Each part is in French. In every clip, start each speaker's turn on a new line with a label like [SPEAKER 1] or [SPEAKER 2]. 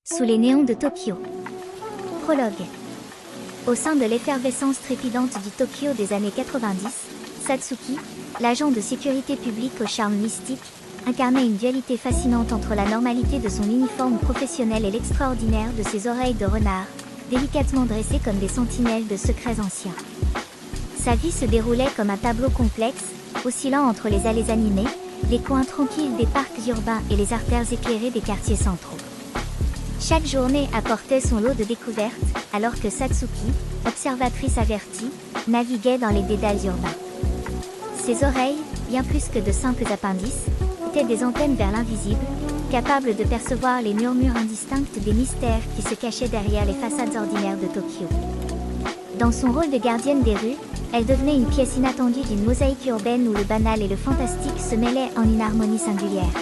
[SPEAKER 1] Sous les néons de Tokyo. Prologue. Au sein de l'effervescence trépidante du Tokyo des années 90, Satsuki, l'agent de sécurité publique au charme mystique, incarnait une dualité fascinante entre la normalité de son uniforme professionnel et l'extraordinaire de ses oreilles de renard, délicatement dressées comme des sentinelles de secrets anciens. Sa vie se déroulait comme un tableau complexe, oscillant entre les allées animées, les coins tranquilles des parcs urbains et les artères éclairées des quartiers centraux. Chaque journée apportait son lot de découvertes, alors que Satsuki, observatrice avertie, naviguait dans les dédales urbains. Ses oreilles, bien plus que de simples appendices, étaient des antennes vers l'invisible, capables de percevoir les murmures indistincts des mystères qui se cachaient derrière les façades ordinaires de Tokyo. Dans son rôle de gardienne des rues, elle devenait une pièce inattendue d'une mosaïque urbaine où le banal et le fantastique se mêlaient en une harmonie singulière.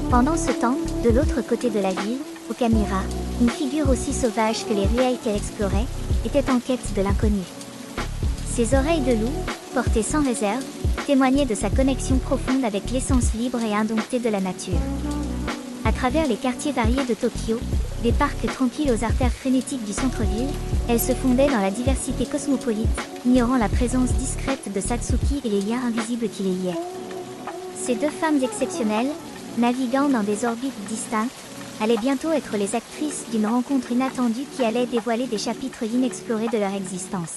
[SPEAKER 1] Pendant ce temps, de l'autre côté de la ville, Okamura, une figure aussi sauvage que les ruelles qu'elle explorait, était en quête de l'inconnu. Ses oreilles de loup, portées sans réserve, témoignaient de sa connexion profonde avec l'essence libre et indomptée de la nature. À travers les quartiers variés de Tokyo, des parcs tranquilles aux artères frénétiques du centre-ville, elle se fondait dans la diversité cosmopolite, ignorant la présence discrète de Satsuki et les liens invisibles qui les liaient. Ces deux femmes exceptionnelles, naviguant dans des orbites distinctes, allaient bientôt être les actrices d'une rencontre inattendue qui allait dévoiler des chapitres inexplorés de leur existence.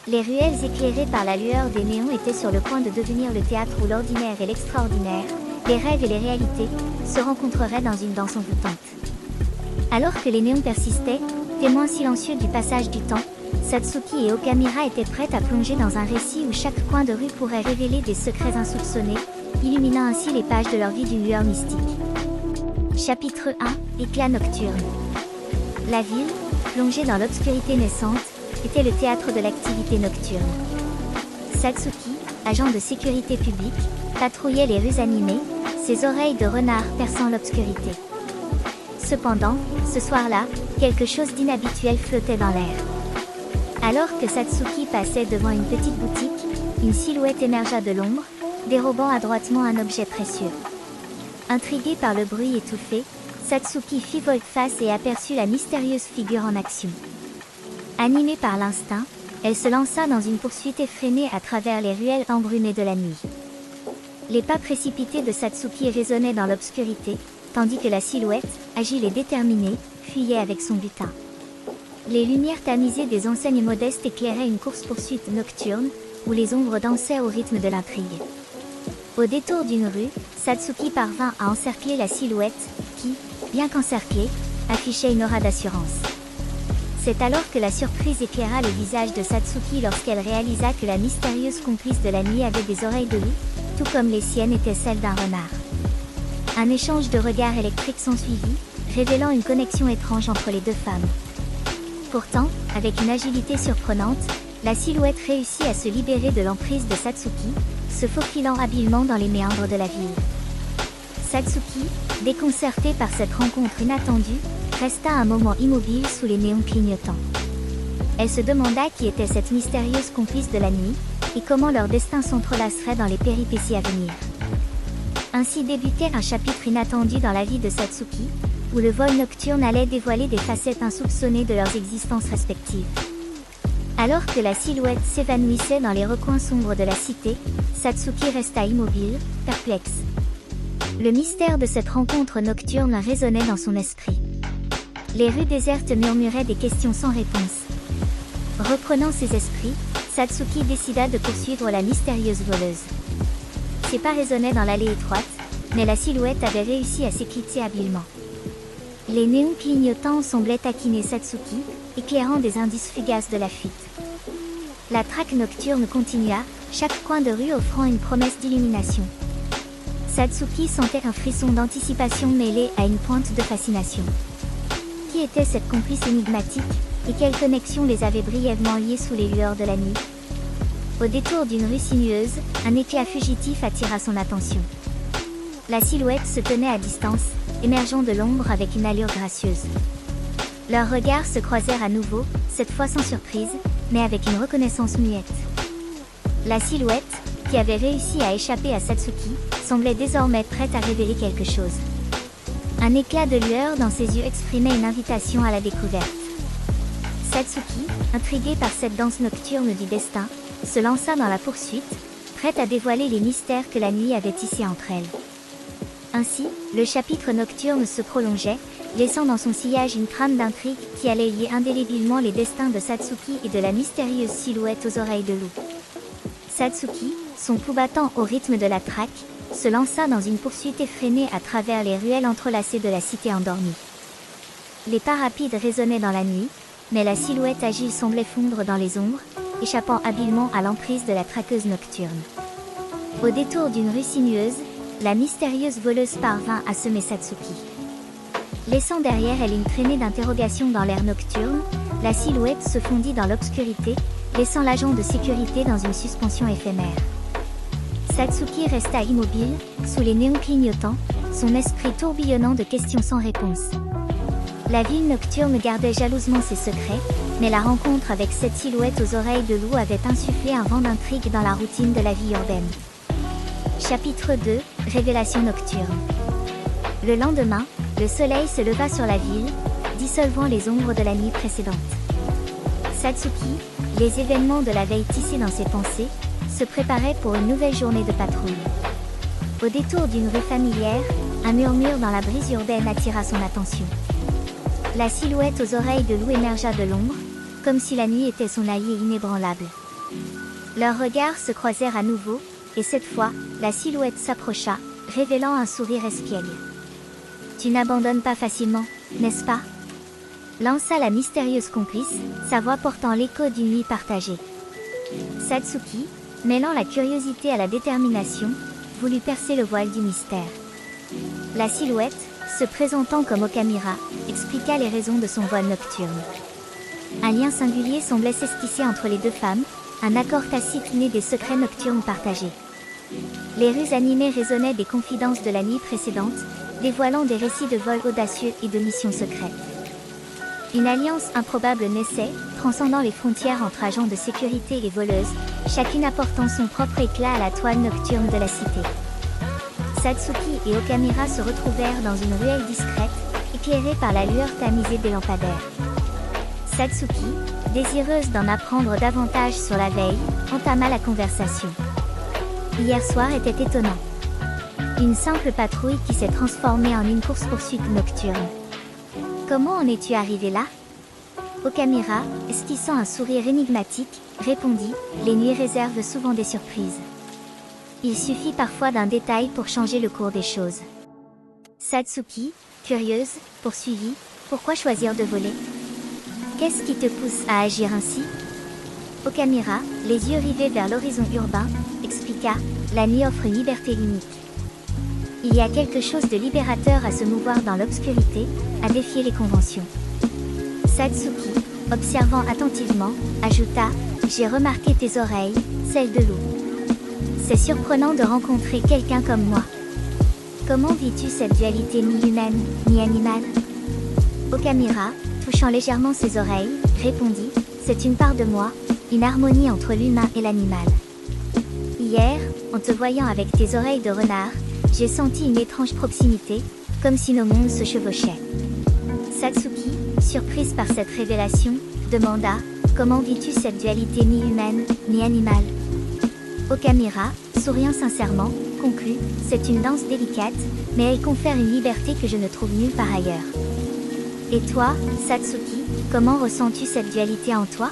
[SPEAKER 1] Les ruelles éclairées par la lueur des néons étaient sur le point de devenir le théâtre où l'ordinaire et l'extraordinaire, les rêves et les réalités, se rencontreraient dans une danse envoûtante. Alors que les néons persistaient, témoins silencieux du passage du temps, Satsuki et Okamura étaient prêtes à plonger dans un récit où chaque coin de rue pourrait révéler des secrets insoupçonnés, illuminant ainsi les pages de leur vie d'une lueur mystique. Chapitre 1 – Éclat nocturne. La ville, plongée dans l'obscurité naissante, était le théâtre de l'activité nocturne. Satsuki, agent de sécurité publique, patrouillait les rues animées, ses oreilles de renard perçant l'obscurité. Cependant, ce soir-là, quelque chose d'inhabituel flottait dans l'air. Alors que Satsuki passait devant une petite boutique, une silhouette émergea de l'ombre, dérobant adroitement un objet précieux. Intriguée par le bruit étouffé, Satsuki fit volte-face et aperçut la mystérieuse figure en action. Animée par l'instinct, elle se lança dans une poursuite effrénée à travers les ruelles embrumées de la nuit. Les pas précipités de Satsuki résonnaient dans l'obscurité, tandis que la silhouette, agile et déterminée, fuyait avec son butin. Les lumières tamisées des enseignes modestes éclairaient une course-poursuite nocturne, où les ombres dansaient au rythme de l'intrigue. Au détour d'une rue, Satsuki parvint à encercler la silhouette, qui, bien qu'encerclée, affichait une aura d'assurance. C'est alors que la surprise éclaira le visage de Satsuki lorsqu'elle réalisa que la mystérieuse complice de la nuit avait des oreilles de loup, tout comme les siennes étaient celles d'un renard. Un échange de regards électriques s'ensuivit, révélant une connexion étrange entre les deux femmes. Pourtant, avec une agilité surprenante, la silhouette réussit à se libérer de l'emprise de Satsuki, se faufilant habilement dans les méandres de la ville. Satsuki, déconcertée par cette rencontre inattendue, resta un moment immobile sous les néons clignotants. Elle se demanda qui était cette mystérieuse complice de la nuit, et comment leur destin s'entrelacerait dans les péripéties à venir. Ainsi débutait un chapitre inattendu dans la vie de Satsuki, où le vol nocturne allait dévoiler des facettes insoupçonnées de leurs existences respectives. Alors que la silhouette s'évanouissait dans les recoins sombres de la cité, Satsuki resta immobile, perplexe. Le mystère de cette rencontre nocturne résonnait dans son esprit. Les rues désertes murmuraient des questions sans réponse. Reprenant ses esprits, Satsuki décida de poursuivre la mystérieuse voleuse. Ses pas résonnaient dans l'allée étroite, mais la silhouette avait réussi à s'éclipser habilement. Les néons clignotants semblaient taquiner Satsuki, éclairant des indices fugaces de la fuite. La traque nocturne continua, chaque coin de rue offrant une promesse d'illumination. Satsuki sentait un frisson d'anticipation mêlé à une pointe de fascination. Qui était cette complice énigmatique, et quelle connexion les avait brièvement liés sous les lueurs de la nuit? Au détour d'une rue sinueuse, un éclat fugitif attira son attention. La silhouette se tenait à distance, émergeant de l'ombre avec une allure gracieuse. Leurs regards se croisèrent à nouveau, cette fois sans surprise, mais avec une reconnaissance muette. La silhouette, qui avait réussi à échapper à Satsuki, semblait désormais prête à révéler quelque chose. Un éclat de lueur dans ses yeux exprimait une invitation à la découverte. Satsuki, intriguée par cette danse nocturne du destin, se lança dans la poursuite, prête à dévoiler les mystères que la nuit avait tissés entre elles. Ainsi, le chapitre nocturne se prolongeait, laissant dans son sillage une trame d'intrigue qui allait lier indéléblement les destins de Satsuki et de la mystérieuse silhouette aux oreilles de loup. Satsuki, son pouls battant au rythme de la traque, se lança dans une poursuite effrénée à travers les ruelles entrelacées de la cité endormie. Les pas rapides résonnaient dans la nuit, mais la silhouette agile semblait fondre dans les ombres, échappant habilement à l'emprise de la traqueuse nocturne. Au détour d'une rue sinueuse, la mystérieuse voleuse parvint à semer Satsuki. Laissant derrière elle une traînée d'interrogations dans l'air nocturne, la silhouette se fondit dans l'obscurité, laissant l'agent de sécurité dans une suspension éphémère. Satsuki resta immobile, sous les néons clignotants, son esprit tourbillonnant de questions sans réponse. La ville nocturne gardait jalousement ses secrets, mais la rencontre avec cette silhouette aux oreilles de loup avait insufflé un vent d'intrigue dans la routine de la vie urbaine. Chapitre 2, Révélation nocturne. Le lendemain, le soleil se leva sur la ville, dissolvant les ombres de la nuit précédente. Satsuki, les événements de la veille tissés dans ses pensées, se préparait pour une nouvelle journée de patrouille. Au détour d'une rue familière, un murmure dans la brise urbaine attira son attention. La silhouette aux oreilles de loup émergea de l'ombre, comme si la nuit était son allié inébranlable. Leurs regards se croisèrent à nouveau, et cette fois, la silhouette s'approcha, révélant un sourire espiègle. « Tu n'abandonnes pas facilement, n'est-ce pas ?» lança la mystérieuse complice, sa voix portant l'écho d'une nuit partagée. Satsuki, mêlant la curiosité à la détermination, voulut percer le voile du mystère. La silhouette, se présentant comme Okamira, expliqua les raisons de son vol nocturne. Un lien singulier semblait s'esquisser entre les deux femmes, un accord tacite né des secrets nocturnes partagés. Les rues animées résonnaient des confidences de la nuit précédente, dévoilant des récits de vols audacieux et de missions secrètes. Une alliance improbable naissait, transcendant les frontières entre agents de sécurité et voleuses, chacune apportant son propre éclat à la toile nocturne de la cité. Satsuki et Okamira se retrouvèrent dans une ruelle discrète, éclairée par la lueur tamisée des lampadaires. Satsuki, désireuse d'en apprendre davantage sur la veille, entama la conversation. Hier soir était étonnant. Une simple patrouille qui s'est transformée en une course-poursuite nocturne. Comment en es-tu arrivé là ? Okamira, esquissant un sourire énigmatique, répondit, les nuits réservent souvent des surprises. Il suffit parfois d'un détail pour changer le cours des choses. Satsuki, curieuse, poursuivit, pourquoi choisir de voler ? Qu'est-ce qui te pousse à agir ainsi ? Okamira, les yeux rivés vers l'horizon urbain, expliqua, la nuit offre une liberté unique. Il y a quelque chose de libérateur à se mouvoir dans l'obscurité, à défier les conventions. Satsuki, observant attentivement, ajouta, j'ai remarqué tes oreilles, celles de loup. C'est surprenant de rencontrer quelqu'un comme moi. Comment vis-tu cette dualité ni humaine, ni animale ? Okamira, touchant légèrement ses oreilles, répondit, c'est une part de moi, une harmonie entre l'humain et l'animal. Hier, en te voyant avec tes oreilles de renard, j'ai senti une étrange proximité, comme si nos mondes se chevauchaient. Satsuki, surprise par cette révélation, demanda, comment vis-tu cette dualité ni humaine, ni animale ? Okamira, souriant sincèrement, conclut, c'est une danse délicate, mais elle confère une liberté que je ne trouve nulle part ailleurs. Et toi, Satsuki, comment ressens-tu cette dualité en toi ?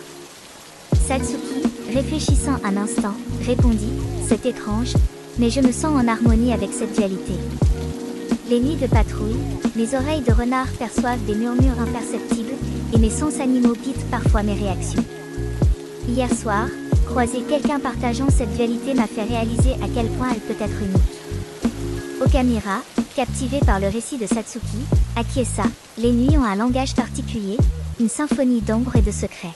[SPEAKER 1] Satsuki, réfléchissant un instant, répondit, c'est étrange, mais je me sens en harmonie avec cette dualité. Les nuits de patrouille, mes oreilles de renard perçoivent des murmures imperceptibles, et mes sens animaux guident parfois mes réactions. Hier soir, croiser quelqu'un partageant cette dualité m'a fait réaliser à quel point elle peut être unique. Okamira, captivé par le récit de Satsuki, acquiesça, les nuits ont un langage particulier, une symphonie d'ombre et de secrets.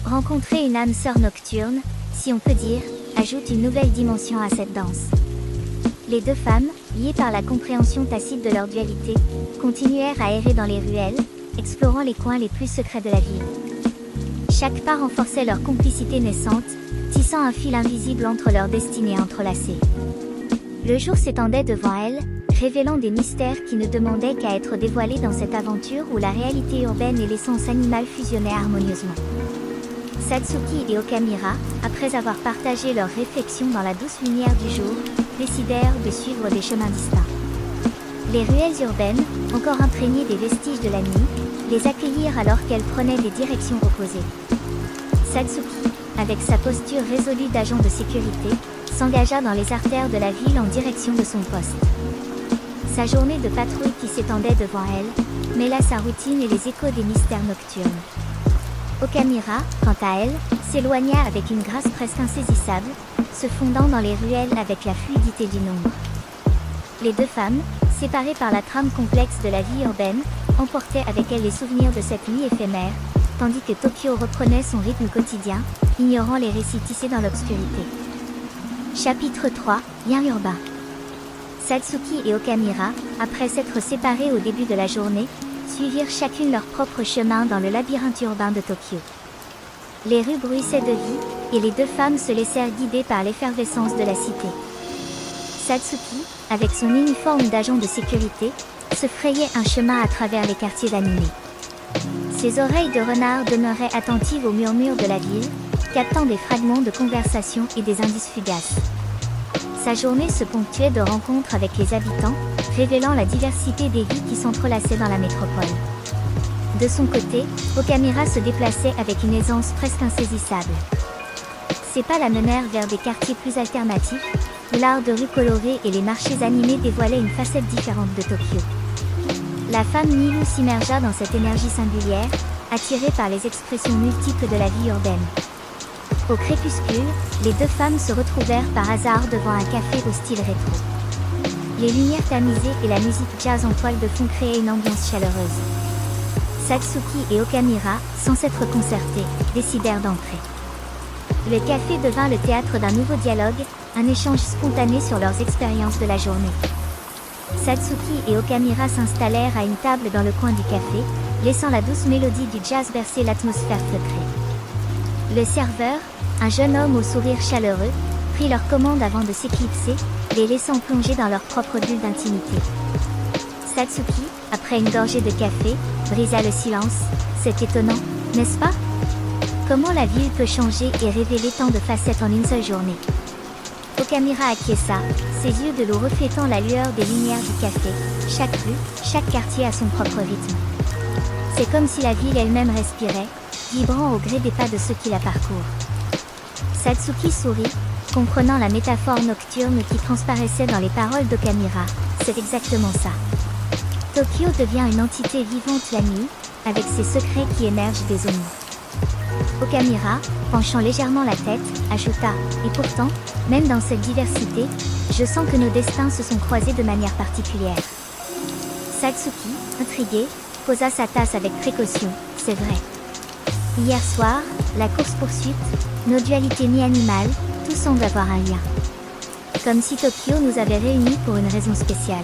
[SPEAKER 1] Rencontrer une âme sœur nocturne, si on peut dire, ajoute une nouvelle dimension à cette danse. Les deux femmes, liées par la compréhension tacite de leur dualité, continuèrent à errer dans les ruelles, explorant les coins les plus secrets de la ville. Chaque pas renforçait leur complicité naissante, tissant un fil invisible entre leurs destinées entrelacées. Le jour s'étendait devant elles, révélant des mystères qui ne demandaient qu'à être dévoilés dans cette aventure où la réalité urbaine et l'essence animale fusionnaient harmonieusement. Satsuki et Okamira, après avoir partagé leurs réflexions dans la douce lumière du jour, décidèrent de suivre des chemins distincts. Les ruelles urbaines, encore imprégnées des vestiges de la nuit, les accueillirent alors qu'elles prenaient des directions opposées. Satsuki, avec sa posture résolue d'agent de sécurité, s'engagea dans les artères de la ville en direction de son poste. Sa journée de patrouille qui s'étendait devant elle, mêla sa routine et les échos des mystères nocturnes. Okamira, quant à elle, s'éloigna avec une grâce presque insaisissable, se fondant dans les ruelles avec la fluidité du nombre. Les deux femmes, séparées par la trame complexe de la vie urbaine, emportaient avec elles les souvenirs de cette nuit éphémère, tandis que Tokyo reprenait son rythme quotidien, ignorant les récits tissés dans l'obscurité. Chapitre 3, Lien urbain. Satsuki et Okamira, après s'être séparés au début de la journée, suivirent chacune leur propre chemin dans le labyrinthe urbain de Tokyo. Les rues bruissaient de vie, et les deux femmes se laissèrent guider par l'effervescence de la cité. Satsuki, avec son uniforme d'agent de sécurité, se frayait un chemin à travers les quartiers animés. Ses oreilles de renard demeuraient attentives aux murmures de la ville, captant des fragments de conversation et des indices fugaces. Sa journée se ponctuait de rencontres avec les habitants, révélant la diversité des vies qui s'entrelaçaient dans la métropole. De son côté, Okamira se déplaçait avec une aisance presque insaisissable. Ses pas la menèrent vers des quartiers plus alternatifs, où l'art de rue colorée et les marchés animés dévoilaient une facette différente de Tokyo. La femme Milu s'immergea dans cette énergie singulière, attirée par les expressions multiples de la vie urbaine. Au crépuscule, les deux femmes se retrouvèrent par hasard devant un café au style rétro. Les lumières tamisées et la musique jazz en toile de fond créaient une ambiance chaleureuse. Satsuki et Okamira, sans s'être concertés, décidèrent d'entrer. Le café devint le théâtre d'un nouveau dialogue, un échange spontané sur leurs expériences de la journée. Satsuki et Okamira s'installèrent à une table dans le coin du café, laissant la douce mélodie du jazz bercer l'atmosphère feutrée. Le serveur, un jeune homme au sourire chaleureux, prit leur commande avant de s'éclipser, les laissant plonger dans leur propre bulle d'intimité. Satsuki, après une gorgée de café, brisa le silence. C'est étonnant, n'est-ce pas? Comment la ville peut changer et révéler tant de facettes en une seule journée? Okamira acquiesça, ses yeux de l'eau reflétant la lueur des lumières du café. Chaque rue, chaque quartier a son propre rythme. C'est comme si la ville elle-même respirait, vibrant au gré des pas de ceux qui la parcourent. Satsuki sourit, comprenant la métaphore nocturne qui transparaissait dans les paroles d'Okamira. C'est exactement ça. Tokyo devient une entité vivante la nuit, avec ses secrets qui émergent des ombres. Okamira, penchant légèrement la tête, ajouta « Et pourtant, même dans cette diversité, je sens que nos destins se sont croisés de manière particulière. » Satsuki, intrigué, posa sa tasse avec précaution. C'est vrai. Hier soir, la course-poursuite, nos dualités mi-animales, tout semble avoir un lien. Comme si Tokyo nous avait réunis pour une raison spéciale.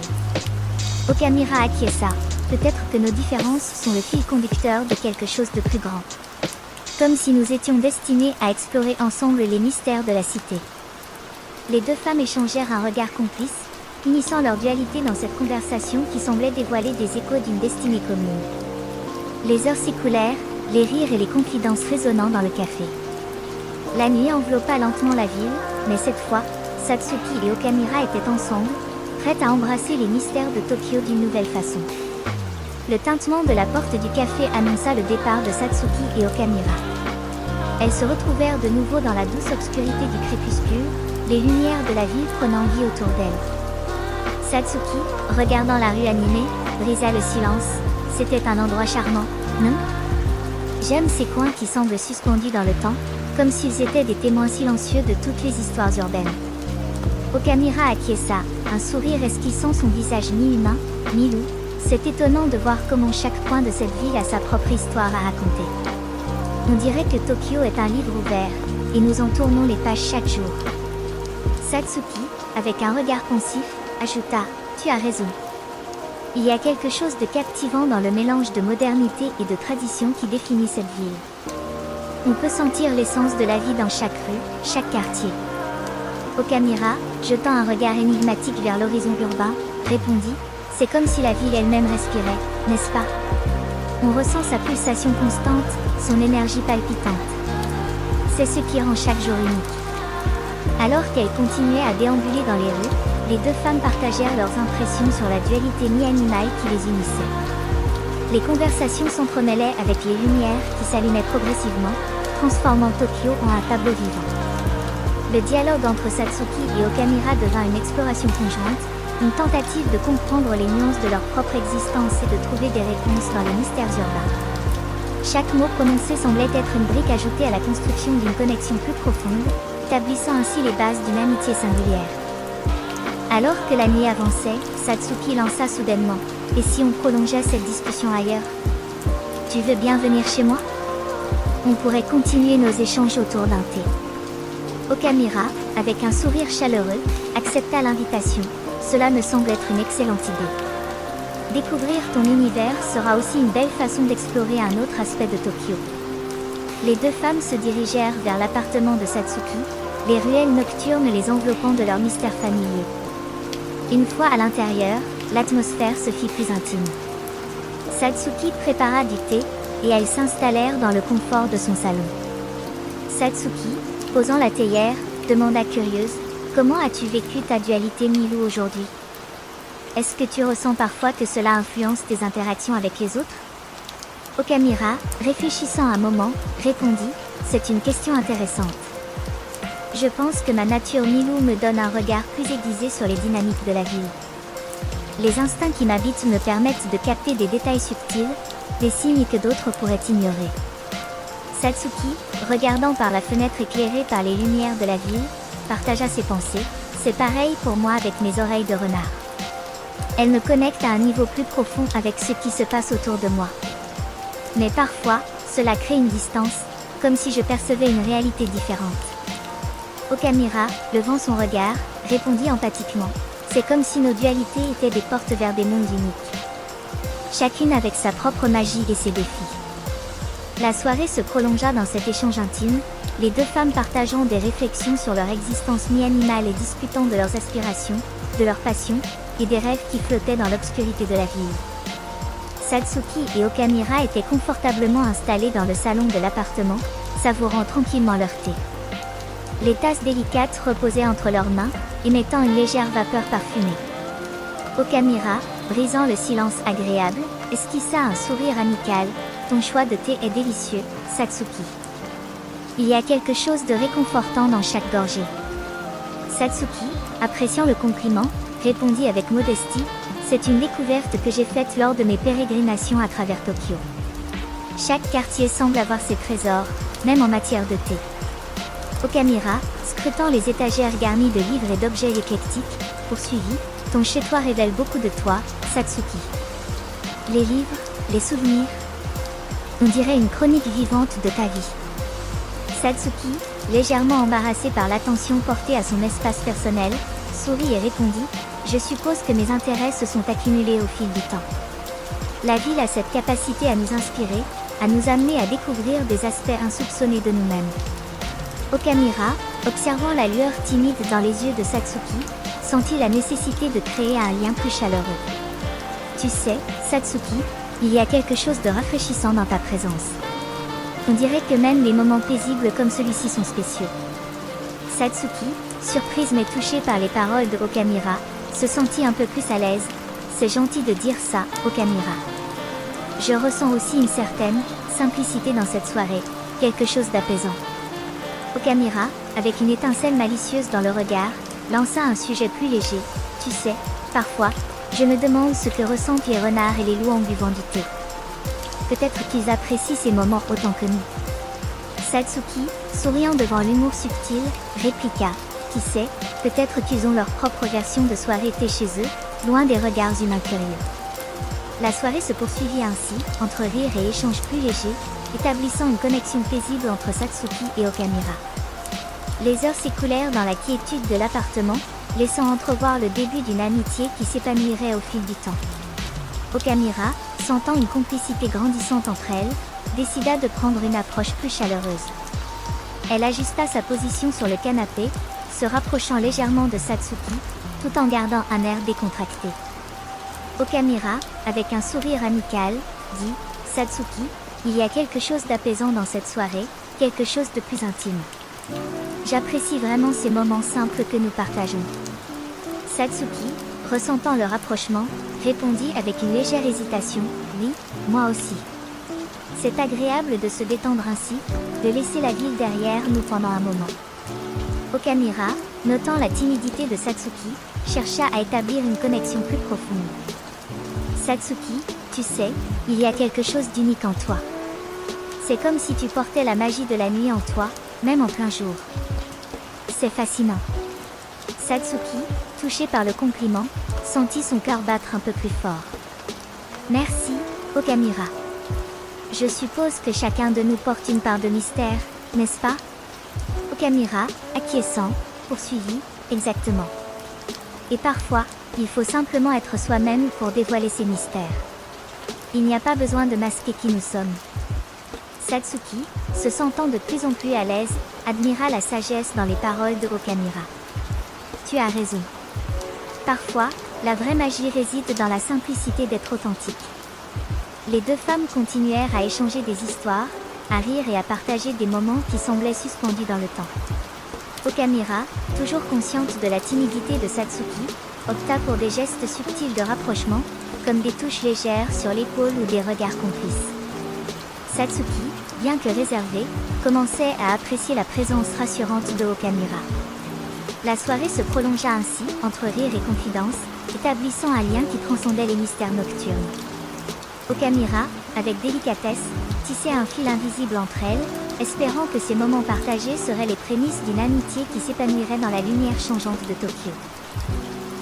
[SPEAKER 1] Okamira acquiesça. Peut-être que nos différences sont le fil conducteur de quelque chose de plus grand. Comme si nous étions destinés à explorer ensemble les mystères de la cité. Les deux femmes échangèrent un regard complice, unissant leur dualité dans cette conversation qui semblait dévoiler des échos d'une destinée commune. Les heures s'écoulèrent, les rires et les confidences résonnant dans le café. La nuit enveloppa lentement la ville, mais cette fois, Satsuki et Okamira étaient ensemble, prêtes à embrasser les mystères de Tokyo d'une nouvelle façon. Le tintement de la porte du café annonça le départ de Satsuki et Okamira. Elles se retrouvèrent de nouveau dans la douce obscurité du crépuscule, les lumières de la ville prenant vie autour d'elles. Satsuki, regardant la rue animée, brisa le silence. C'était un endroit charmant, non? J'aime ces coins qui semblent suspendus dans le temps, comme s'ils étaient des témoins silencieux de toutes les histoires urbaines. Okamira acquiesça, un sourire esquissant son visage mi-humain, mi-loup. C'est étonnant de voir comment chaque coin de cette ville a sa propre histoire à raconter. On dirait que Tokyo est un livre ouvert, et nous en tournons les pages chaque jour. Satsuki, avec un regard pensif, ajouta « Tu as raison. Il y a quelque chose de captivant dans le mélange de modernité et de tradition qui définit cette ville. On peut sentir l'essence de la vie dans chaque rue, chaque quartier. » Okamira, jetant un regard énigmatique vers l'horizon urbain, répondit. C'est comme si la ville elle-même respirait, n'est-ce pas? On ressent sa pulsation constante, son énergie palpitante. C'est ce qui rend chaque jour unique. Alors qu'elles continuaient à déambuler dans les rues, les deux femmes partagèrent leurs impressions sur la dualité mi-animale qui les unissait. Les conversations s'entremêlaient avec les lumières qui s'allumaient progressivement, transformant Tokyo en un tableau vivant. Le dialogue entre Satsuki et Okamura devint une exploration conjointe, une tentative de comprendre les nuances de leur propre existence et de trouver des réponses dans les mystères urbains. Chaque mot prononcé semblait être une brique ajoutée à la construction d'une connexion plus profonde, établissant ainsi les bases d'une amitié singulière. Alors que la nuit avançait, Satsuki lança soudainement. « Et si on prolongeait cette discussion ailleurs? Tu veux bien venir chez moi? On pourrait continuer nos échanges autour d'un thé. » Okamura, avec un sourire chaleureux, accepta l'invitation. Cela me semble être une excellente idée. Découvrir ton univers sera aussi une belle façon d'explorer un autre aspect de Tokyo. Les deux femmes se dirigèrent vers l'appartement de Satsuki, les ruelles nocturnes les enveloppant de leurs mystères familiers. Une fois à l'intérieur, l'atmosphère se fit plus intime. Satsuki prépara du thé, et elles s'installèrent dans le confort de son salon. Satsuki, posant la théière, demanda curieuse, « Comment as-tu vécu ta dualité Milou aujourd'hui? Est-ce que tu ressens parfois que cela influence tes interactions avec les autres ?» Okamura, réfléchissant un moment, répondit, « C'est une question intéressante. Je pense que ma nature Milou me donne un regard plus aiguisé sur les dynamiques de la ville. Les instincts qui m'habitent me permettent de capter des détails subtils, des signes que d'autres pourraient ignorer. » Satsuki, regardant par la fenêtre éclairée par les lumières de la ville, partagea ses pensées. « C'est pareil pour moi avec mes oreilles de renard. Elles me connectent à un niveau plus profond avec ce qui se passe autour de moi. Mais parfois, cela crée une distance, comme si je percevais une réalité différente. » Okamura, levant son regard, répondit empathiquement. « C'est comme si nos dualités étaient des portes vers des mondes uniques. Chacune avec sa propre magie et ses défis. » La soirée se prolongea dans cet échange intime, les deux femmes partageant des réflexions sur leur existence mi-animale et discutant de leurs aspirations, de leurs passions, et des rêves qui flottaient dans l'obscurité de la ville. Satsuki et Okamura étaient confortablement installés dans le salon de l'appartement, savourant tranquillement leur thé. Les tasses délicates reposaient entre leurs mains, émettant une légère vapeur parfumée. Okamura, brisant le silence agréable, esquissa un sourire amical. « Ton choix de thé est délicieux, Satsuki. Il y a quelque chose de réconfortant dans chaque gorgée. » Satsuki, appréciant le compliment, répondit avec modestie, « C'est une découverte que j'ai faite lors de mes pérégrinations à travers Tokyo. Chaque quartier semble avoir ses trésors, même en matière de thé. » Okamura, scrutant les étagères garnies de livres et d'objets éclectiques, poursuivit, « Ton chez-toi révèle beaucoup de toi, Satsuki. Les livres, les souvenirs. On dirait une chronique vivante de ta vie. » Satsuki, légèrement embarrassé par l'attention portée à son espace personnel, sourit et répondit, « Je suppose que mes intérêts se sont accumulés au fil du temps. La ville a cette capacité à nous inspirer, à nous amener à découvrir des aspects insoupçonnés de nous-mêmes. » Okamura, observant la lueur timide dans les yeux de Satsuki, sentit la nécessité de créer un lien plus chaleureux. « Tu sais, Satsuki, il y a quelque chose de rafraîchissant dans ta présence. On dirait que même les moments paisibles comme celui-ci sont spéciaux. » Satsuki, surprise mais touchée par les paroles de Okamura, se sentit un peu plus à l'aise. « C'est gentil de dire ça, Okamura. Je ressens aussi une certaine simplicité dans cette soirée, quelque chose d'apaisant. » Okamura, avec une étincelle malicieuse dans le regard, lança un sujet plus léger. « Tu sais, parfois, je me demande ce que ressentent les renards et les loups en buvant du thé. Peut-être qu'ils apprécient ces moments autant que nous. » Satsuki, souriant devant l'humour subtil, répliqua, « Qui sait, peut-être qu'ils ont leur propre version de soirée thé chez eux, loin des regards humains curieux. » La soirée se poursuivit ainsi, entre rires et échanges plus légers, établissant une connexion paisible entre Satsuki et Okamura. Les heures s'écoulèrent dans la quiétude de l'appartement, laissant entrevoir le début d'une amitié qui s'épanouirait au fil du temps. Okamura, sentant une complicité grandissante entre elles, décida de prendre une approche plus chaleureuse. Elle ajusta sa position sur le canapé, se rapprochant légèrement de Satsuki, tout en gardant un air décontracté. Okamura, avec un sourire amical, dit « Satsuki, il y a quelque chose d'apaisant dans cette soirée, quelque chose de plus intime. J'apprécie vraiment ces moments simples que nous partageons. » Satsuki, ressentant le rapprochement, répondit avec une légère hésitation « Oui, moi aussi. » C'est agréable de se détendre ainsi, de laisser la ville derrière nous pendant un moment. Okamura, notant la timidité de Satsuki, chercha à établir une connexion plus profonde. Satsuki, tu sais, il y a quelque chose d'unique en toi. C'est comme si tu portais la magie de la nuit en toi, même en plein jour. C'est fascinant. Satsuki, touché par le compliment, sentit son cœur battre un peu plus fort. Merci, Okamura. Je suppose que chacun de nous porte une part de mystère, n'est-ce pas? Okamura, acquiescent, poursuivit, exactement. Et parfois, il faut simplement être soi-même pour dévoiler ses mystères. Il n'y a pas besoin de masquer qui nous sommes. Satsuki, se sentant de plus en plus à l'aise, admira la sagesse dans les paroles de Okamura. Tu as raison. Parfois, la vraie magie réside dans la simplicité d'être authentique. Les deux femmes continuèrent à échanger des histoires, à rire et à partager des moments qui semblaient suspendus dans le temps. Okamura, toujours consciente de la timidité de Satsuki, opta pour des gestes subtils de rapprochement, comme des touches légères sur l'épaule ou des regards complices. Satsuki, bien que réservée, commençait à apprécier la présence rassurante de Okamura. La soirée se prolongea ainsi, entre rire et confidence, établissant un lien qui transcendait les mystères nocturnes. Okamura, avec délicatesse, tissait un fil invisible entre elles, espérant que ces moments partagés seraient les prémices d'une amitié qui s'épanouirait dans la lumière changeante de Tokyo.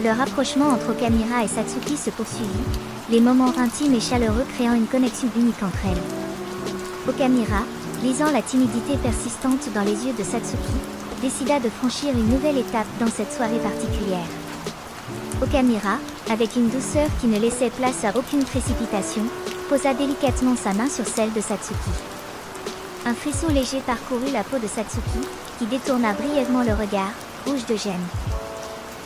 [SPEAKER 1] Le rapprochement entre Okamura et Satsuki se poursuivit, les moments intimes et chaleureux créant une connexion unique entre elles. Okamura, lisant la timidité persistante dans les yeux de Satsuki, décida de franchir une nouvelle étape dans cette soirée particulière. Okamura, avec une douceur qui ne laissait place à aucune précipitation, posa délicatement sa main sur celle de Satsuki. Un frisson léger parcourut la peau de Satsuki, qui détourna brièvement le regard, rouge de gêne.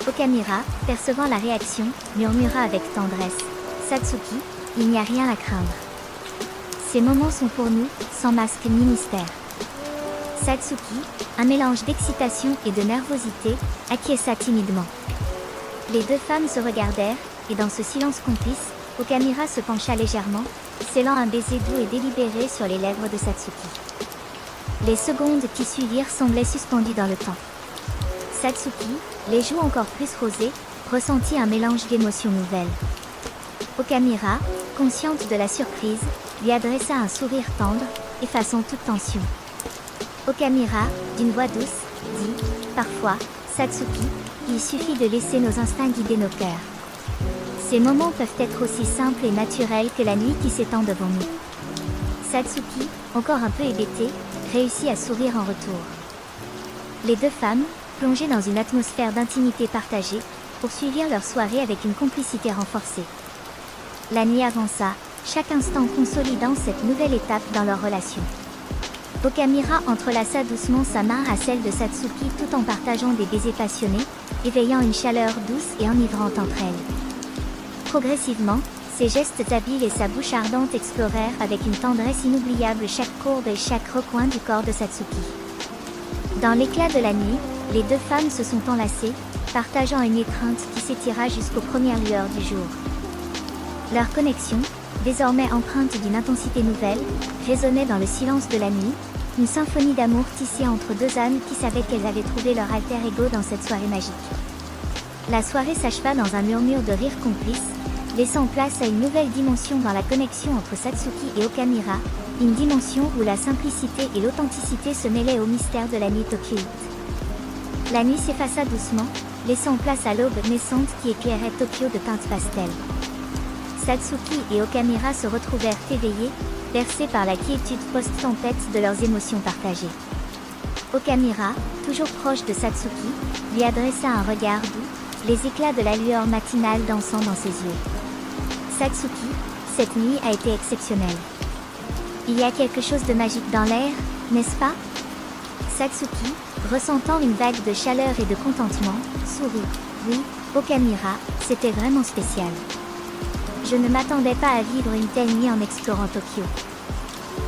[SPEAKER 1] Okamura, percevant la réaction, murmura avec tendresse « Satsuki, il n'y a rien à craindre. Ces moments sont pour nous, sans masque ni mystère. » Satsuki, un mélange d'excitation et de nervosité, acquiesça timidement. Les deux femmes se regardèrent, et dans ce silence complice, Okamura se pencha légèrement, scellant un baiser doux et délibéré sur les lèvres de Satsuki. Les secondes qui suivirent semblaient suspendues dans le temps. Satsuki, les joues encore plus rosées, ressentit un mélange d'émotions nouvelles. Okamura, consciente de la surprise, lui adressa un sourire tendre, effaçant toute tension. Okamura, d'une voix douce, dit « Parfois, Satsuki, il suffit de laisser nos instincts guider nos cœurs. Ces moments peuvent être aussi simples et naturels que la nuit qui s'étend devant nous. » Satsuki, encore un peu hébétée, réussit à sourire en retour. Les deux femmes, plongées dans une atmosphère d'intimité partagée, poursuivirent leur soirée avec une complicité renforcée. La nuit avança, chaque instant consolidant cette nouvelle étape dans leur relation. Okamura entrelaça doucement sa main à celle de Satsuki tout en partageant des baisers passionnés, éveillant une chaleur douce et enivrante entre elles. Progressivement, ses gestes habiles et sa bouche ardente explorèrent avec une tendresse inoubliable chaque courbe et chaque recoin du corps de Satsuki. Dans l'éclat de la nuit, les deux femmes se sont enlacées, partageant une étreinte qui s'étira jusqu'aux premières lueurs du jour. Leur connexion, désormais empreinte d'une intensité nouvelle, résonnait dans le silence de la nuit, une symphonie d'amour tissée entre deux âmes qui savaient qu'elles avaient trouvé leur alter ego dans cette soirée magique. La soirée s'acheva dans un murmure de rire complice, laissant place à une nouvelle dimension dans la connexion entre Satsuki et Okamura, une dimension où la simplicité et l'authenticité se mêlaient au mystère de la nuit tokyoïte. La nuit s'effaça doucement, laissant place à l'aube naissante qui éclairait Tokyo de teintes pastel. Satsuki et Okamura se retrouvèrent éveillés, bercés par la quiétude post-tempête de leurs émotions partagées. Okamura, toujours proche de Satsuki, lui adressa un regard doux, les éclats de la lueur matinale dansant dans ses yeux. Satsuki, cette nuit a été exceptionnelle. Il y a quelque chose de magique dans l'air, n'est-ce pas? Satsuki, ressentant une vague de chaleur et de contentement, sourit. Oui, Okamura, c'était vraiment spécial. Je ne m'attendais pas à vivre une telle nuit en explorant Tokyo.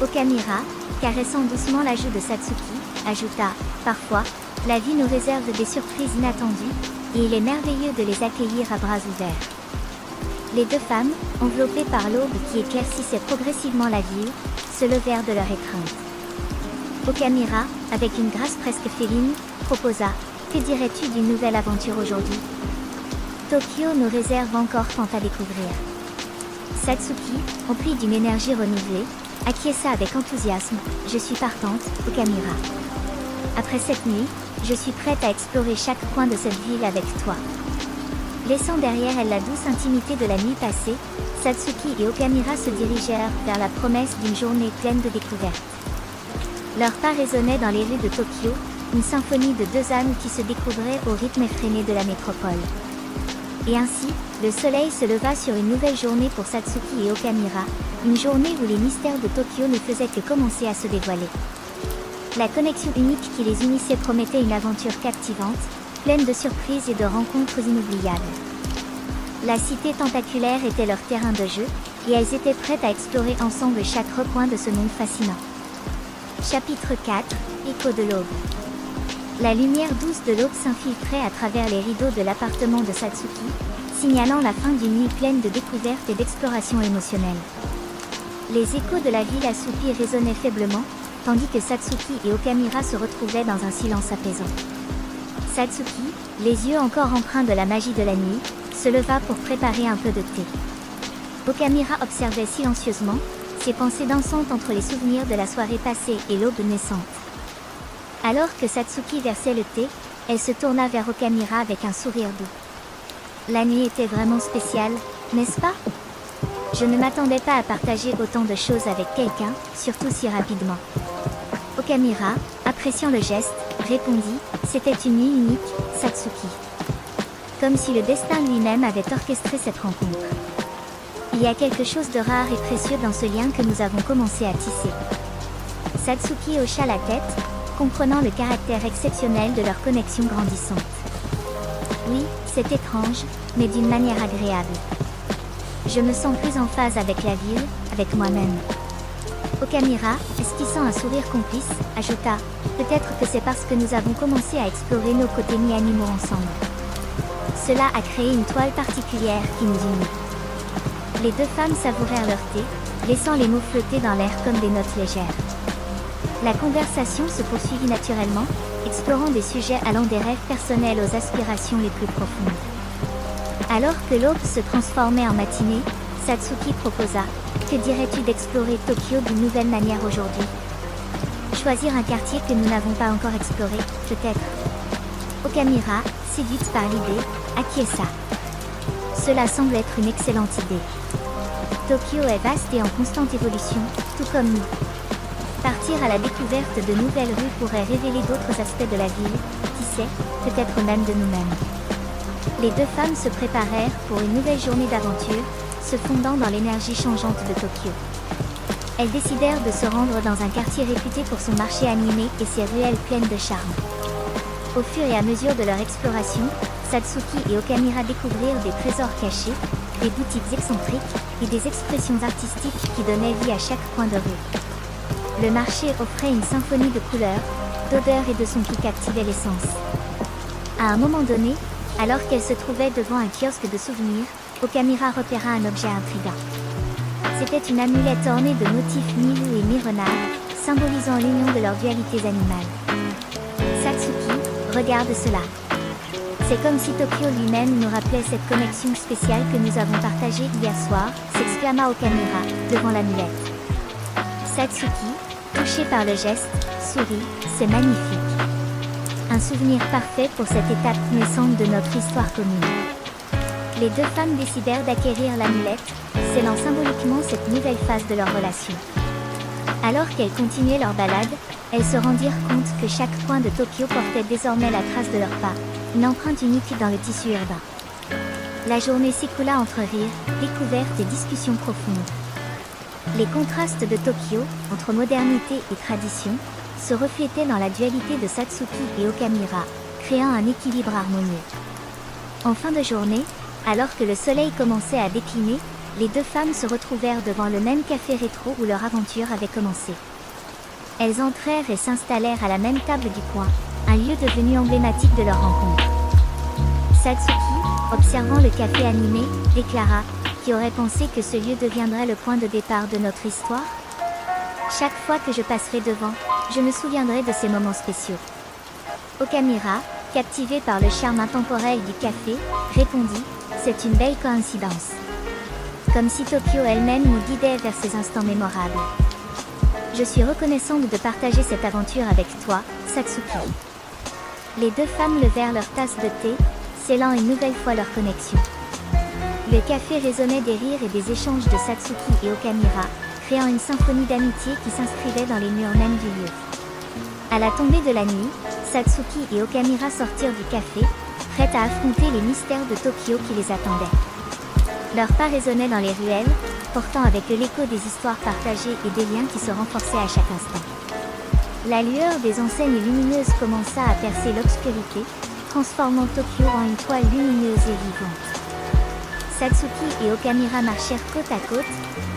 [SPEAKER 1] Okamura, caressant doucement la joue de Satsuki, ajouta « Parfois, la vie nous réserve des surprises inattendues, et il est merveilleux de les accueillir à bras ouverts. » Les deux femmes, enveloppées par l'aube qui éclaircissait progressivement la ville, se levèrent de leur étreinte. Okamura, avec une grâce presque féline, proposa « Que dirais-tu d'une nouvelle aventure aujourd'hui ? Tokyo nous réserve encore tant à découvrir. » Satsuki, emplie d'une énergie renouvelée, acquiesça avec enthousiasme « Je suis partante, Okamura. Après cette nuit, je suis prête à explorer chaque coin de cette ville avec toi. » Laissant derrière elle la douce intimité de la nuit passée, Satsuki et Okamura se dirigèrent vers la promesse d'une journée pleine de découvertes. Leurs pas résonnaient dans les rues de Tokyo, une symphonie de deux âmes qui se découvraient au rythme effréné de la métropole. Et ainsi, le soleil se leva sur une nouvelle journée pour Satsuki et Okamura, une journée où les mystères de Tokyo ne faisaient que commencer à se dévoiler. La connexion unique qui les unissait promettait une aventure captivante, pleine de surprises et de rencontres inoubliables. La cité tentaculaire était leur terrain de jeu, et elles étaient prêtes à explorer ensemble chaque recoin de ce monde fascinant. Chapitre 4 – Écho de l'aube. La lumière douce de l'aube s'infiltrait à travers les rideaux de l'appartement de Satsuki, signalant la fin d'une nuit pleine de découvertes et d'explorations émotionnelles. Les échos de la ville assoupie résonnaient faiblement, tandis que Satsuki et Okamura se retrouvaient dans un silence apaisant. Satsuki, les yeux encore empreints de la magie de la nuit, se leva pour préparer un peu de thé. Okamura observait silencieusement, ses pensées dansantes entre les souvenirs de la soirée passée et l'aube naissante. Alors que Satsuki versait le thé, elle se tourna vers Okamura avec un sourire doux. La nuit était vraiment spéciale, n'est-ce pas ? Je ne m'attendais pas à partager autant de choses avec quelqu'un, surtout si rapidement. Okamura, appréciant le geste, répondit « C'était une nuit unique, Satsuki. » Comme si le destin lui-même avait orchestré cette rencontre. Il y a quelque chose de rare et précieux dans ce lien que nous avons commencé à tisser. Satsuki hocha la tête, comprenant le caractère exceptionnel de leur connexion grandissante. Oui, c'est étrange, mais d'une manière agréable. Je me sens plus en phase avec la ville, avec moi-même. Okamura, esquissant un sourire complice, ajouta « Peut-être que c'est parce que nous avons commencé à explorer nos côtés mi-animaux ensemble. Cela a créé une toile particulière qui nous unit. » Les deux femmes savourèrent leur thé, laissant les mots flotter dans l'air comme des notes légères. La conversation se poursuivit naturellement, explorant des sujets allant des rêves personnels aux aspirations les plus profondes. Alors que l'aube se transformait en matinée, Satsuki proposa « Que dirais-tu d'explorer Tokyo d'une nouvelle manière aujourd'hui ? Choisir un quartier que nous n'avons pas encore exploré, peut-être ?» Okamura, séduite par l'idée, acquiesça. Cela semble être une excellente idée. Tokyo est vaste et en constante évolution, tout comme nous. Partir à la découverte de nouvelles rues pourrait révéler d'autres aspects de la ville, qui sait, peut-être même de nous-mêmes. Les deux femmes se préparèrent pour une nouvelle journée d'aventure, se fondant dans l'énergie changeante de Tokyo. Elles décidèrent de se rendre dans un quartier réputé pour son marché animé et ses ruelles pleines de charme. Au fur et à mesure de leur exploration, Satsuki et Okamura découvrirent des trésors cachés, des boutiques excentriques et des expressions artistiques qui donnaient vie à chaque coin de rue. Le marché offrait une symphonie de couleurs, d'odeurs et de sons qui captivaient les sens. À un moment donné, alors qu'elle se trouvait devant un kiosque de souvenirs, Okamura repéra un objet intriguant. C'était une amulette ornée de motifs mi-loup et mi-renard, symbolisant l'union de leurs dualités animales. Satsuki, regarde cela. C'est comme si Tokyo lui-même nous rappelait cette connexion spéciale que nous avons partagée hier soir, s'exclama Okamura, devant l'amulette. Satsuki, touché par le geste, sourit, c'est magnifique. Un souvenir parfait pour cette étape naissante de notre histoire commune. Les deux femmes décidèrent d'acquérir l'amulette, scellant symboliquement cette nouvelle phase de leur relation. Alors qu'elles continuaient leur balade, elles se rendirent compte que chaque coin de Tokyo portait désormais la trace de leurs pas, une empreinte unique dans le tissu urbain. La journée s'écoula entre rires, découvertes et discussions profondes. Les contrastes de Tokyo, entre modernité et tradition, se reflétaient dans la dualité de Satsuki et Okamura, créant un équilibre harmonieux. En fin de journée, alors que le soleil commençait à décliner, les deux femmes se retrouvèrent devant le même café rétro où leur aventure avait commencé. Elles entrèrent et s'installèrent à la même table du coin, un lieu devenu emblématique de leur rencontre. Satsuki, observant le café animé, déclara « Qui aurait pensé que ce lieu deviendrait le point de départ de notre histoire ? Chaque fois que je passerai devant, je me souviendrai de ces moments spéciaux. » Okamura, captivé par le charme intemporel du café, répondit « C'est une belle coïncidence. » Comme si Tokyo elle-même nous guidait vers ces instants mémorables. Je suis reconnaissante de partager cette aventure avec toi, Satsuki. Les deux femmes levèrent leur tasse de thé, scellant une nouvelle fois leur connexion. Le café résonnait des rires et des échanges de Satsuki et Okamura, créant une symphonie d'amitié qui s'inscrivait dans les murs mêmes du lieu. À la tombée de la nuit, Satsuki et Okamura sortirent du café, prêtes à affronter les mystères de Tokyo qui les attendaient. Leurs pas résonnaient dans les ruelles, portant avec eux l'écho des histoires partagées et des liens qui se renforçaient à chaque instant. La lueur des enseignes lumineuses commença à percer l'obscurité, transformant Tokyo en une toile lumineuse et vivante. Satsuki et Okamura marchèrent côte à côte,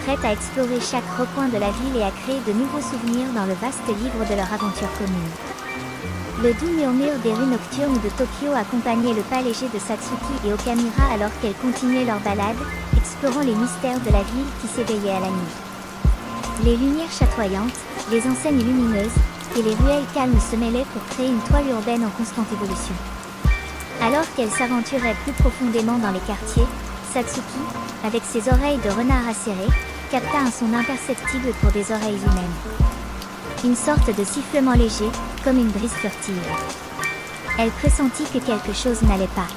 [SPEAKER 1] prêtes à explorer chaque recoin de la ville et à créer de nouveaux souvenirs dans le vaste livre de leur aventure commune. Le doux murmure des rues nocturnes de Tokyo accompagnait le pas léger de Satsuki et Okamura alors qu'elles continuaient leur balade, explorant les mystères de la ville qui s'éveillaient à la nuit. Les lumières chatoyantes, les enseignes lumineuses, et les ruelles calmes se mêlaient pour créer une toile urbaine en constante évolution. Alors qu'elles s'aventuraient plus profondément dans les quartiers, Satsuki, avec ses oreilles de renard acérées, capta un son imperceptible pour des oreilles humaines. Une sorte de sifflement léger, comme une brise furtive. Elle pressentit que quelque chose n'allait pas.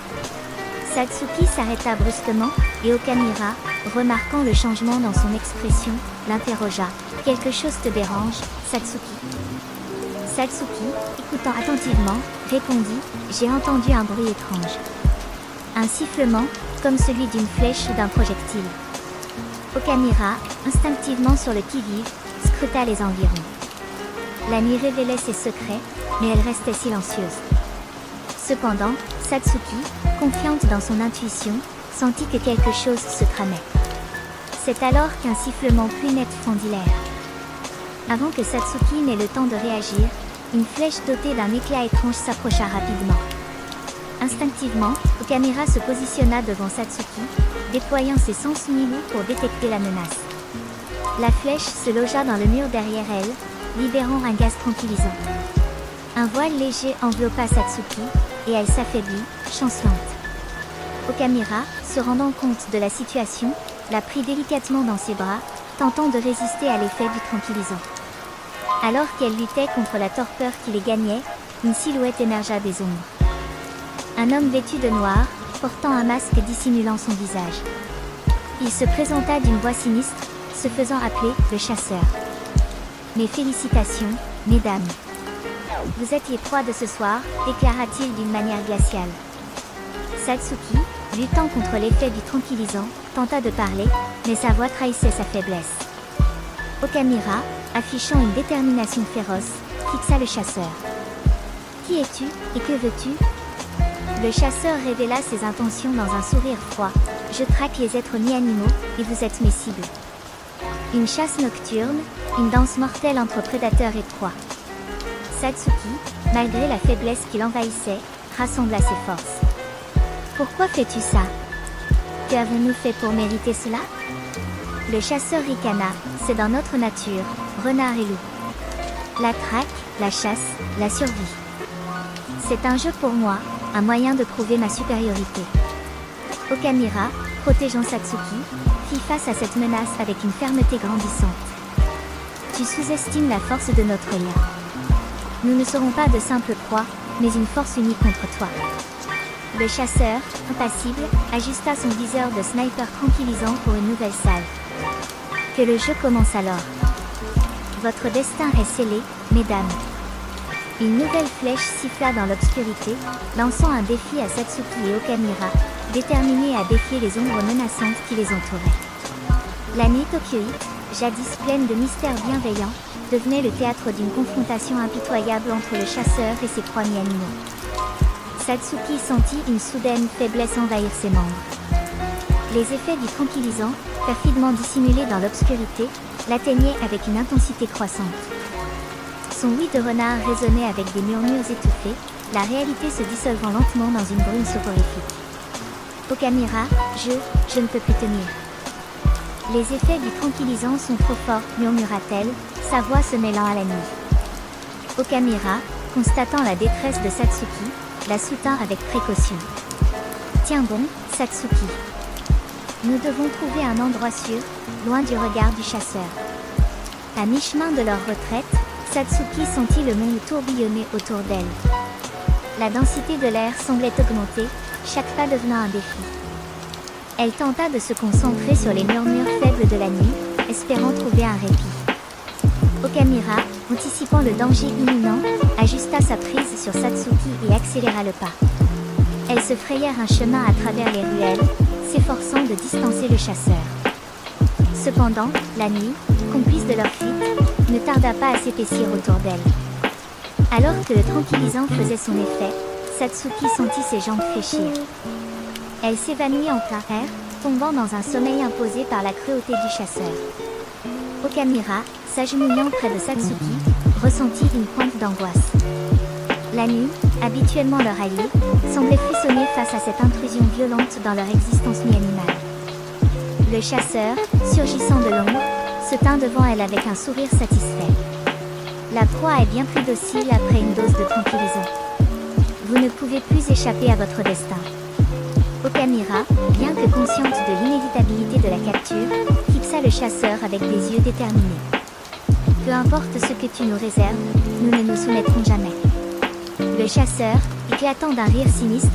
[SPEAKER 1] Satsuki s'arrêta brusquement, et Okamura, remarquant le changement dans son expression, l'interrogea. « Quelque chose te dérange, Satsuki ?» Satsuki, écoutant attentivement, répondit « J'ai entendu un bruit étrange. Un sifflement, comme celui d'une flèche ou d'un projectile. » Okamura, instinctivement sur le qui-vive, scruta les environs. La nuit révélait ses secrets, mais elle restait silencieuse. Cependant, Satsuki, confiante dans son intuition, sentit que quelque chose se tramait. C'est alors qu'un sifflement plus net fendit l'air. Avant que Satsuki n'ait le temps de réagir, une flèche dotée d'un éclat étrange s'approcha rapidement. Instinctivement, Okamura se positionna devant Satsuki, déployant ses sens mi-loups pour détecter la menace. La flèche se logea dans le mur derrière elle, libérant un gaz tranquillisant. Un voile léger enveloppa Satsuki, et elle s'affaiblit, chancelante. Okamura, se rendant compte de la situation, la prit délicatement dans ses bras, tentant de résister à l'effet du tranquillisant. Alors qu'elle luttait contre la torpeur qui les gagnait, une silhouette émergea des ombres. Un homme vêtu de noir, portant un masque dissimulant son visage. Il se présenta d'une voix sinistre, se faisant appeler le chasseur. « Mes félicitations, mesdames. Vous êtes les proies de ce soir, déclara-t-il d'une manière glaciale. Satsuki, luttant contre l'effet du tranquillisant, tenta de parler, mais sa voix trahissait sa faiblesse. Okamura, affichant une détermination féroce, fixa le chasseur. « Qui es-tu, et que veux-tu » Le chasseur révéla ses intentions dans un sourire froid. « Je traque les êtres mi-animaux, et vous êtes mes cibles. » Une chasse nocturne, une danse mortelle entre prédateurs et proies. Satsuki, malgré la faiblesse qui l'envahissait, rassembla ses forces. « Pourquoi fais-tu ça ? Que avons-nous fait pour mériter cela ?» Le chasseur ricana, c'est dans notre nature, renard et loup. La traque, la chasse, la survie. C'est un jeu pour moi, un moyen de prouver ma supériorité. Okamura, protégeant Satsuki, fit face à cette menace avec une fermeté grandissante. Tu sous-estimes la force de notre lien. Nous ne serons pas de simples proies, mais une force unie contre toi. Le chasseur, impassible, ajusta son viseur de sniper tranquillisant pour une nouvelle salve. Que le jeu commence alors. Votre destin est scellé, mesdames. Une nouvelle flèche siffla dans l'obscurité, lançant un défi à Satsuki et Okamura, déterminés à défier les ombres menaçantes qui les entouraient. La nuit tokyoïte, jadis pleine de mystères bienveillants, devenait le théâtre d'une confrontation impitoyable entre le chasseur et ses proies mi-animaux. Satsuki sentit une soudaine faiblesse envahir ses membres. Les effets du tranquillisant, perfidement dissimulés dans l'obscurité, l'atteignaient avec une intensité croissante. Son oui de renard résonnait avec des murmures étouffés, la réalité se dissolvant lentement dans une brume soporifique. Okamira, je ne peux plus tenir. Les effets du tranquillisant sont trop forts, murmura-t-elle, sa voix se mêlant à la nuit. Okamira, constatant la détresse de Satsuki, la soutint avec précaution. Tiens bon, Satsuki. Nous devons trouver un endroit sûr, loin du regard du chasseur. À mi-chemin de leur retraite, Satsuki sentit le monde tourbillonner autour d'elle. La densité de l'air semblait augmenter, chaque pas devenant un défi. Elle tenta de se concentrer sur les murmures faibles de la nuit, espérant trouver un répit. Okamira, anticipant le danger imminent, ajusta sa prise sur Satsuki et accéléra le pas. Elles se frayèrent un chemin à travers les ruelles, s'efforçant de distancer le chasseur. Cependant, la nuit, complice de leur fuite, ne tarda pas à s'épaissir autour d'elle. Alors que le tranquillisant faisait son effet, Satsuki sentit ses jambes fléchir. Elle s'évanouit en plein air, tombant dans un sommeil imposé par la cruauté du chasseur. Okamira, s'agenouillant près de Satsuki, ressentit une pointe d'angoisse. La nuit, habituellement leur allié, semblait frissonner face à cette intrusion violente dans leur existence mi-animale. Le chasseur, surgissant de l'ombre, se tint devant elle avec un sourire satisfait. La proie est bien plus docile après une dose de tranquillisant. Vous ne pouvez plus échapper à votre destin. Okamira, bien que consciente de l'inévitabilité de la capture, fixa le chasseur avec des yeux déterminés. Peu importe ce que tu nous réserves, nous ne nous soumettrons jamais. Le chasseur, éclatant d'un rire sinistre,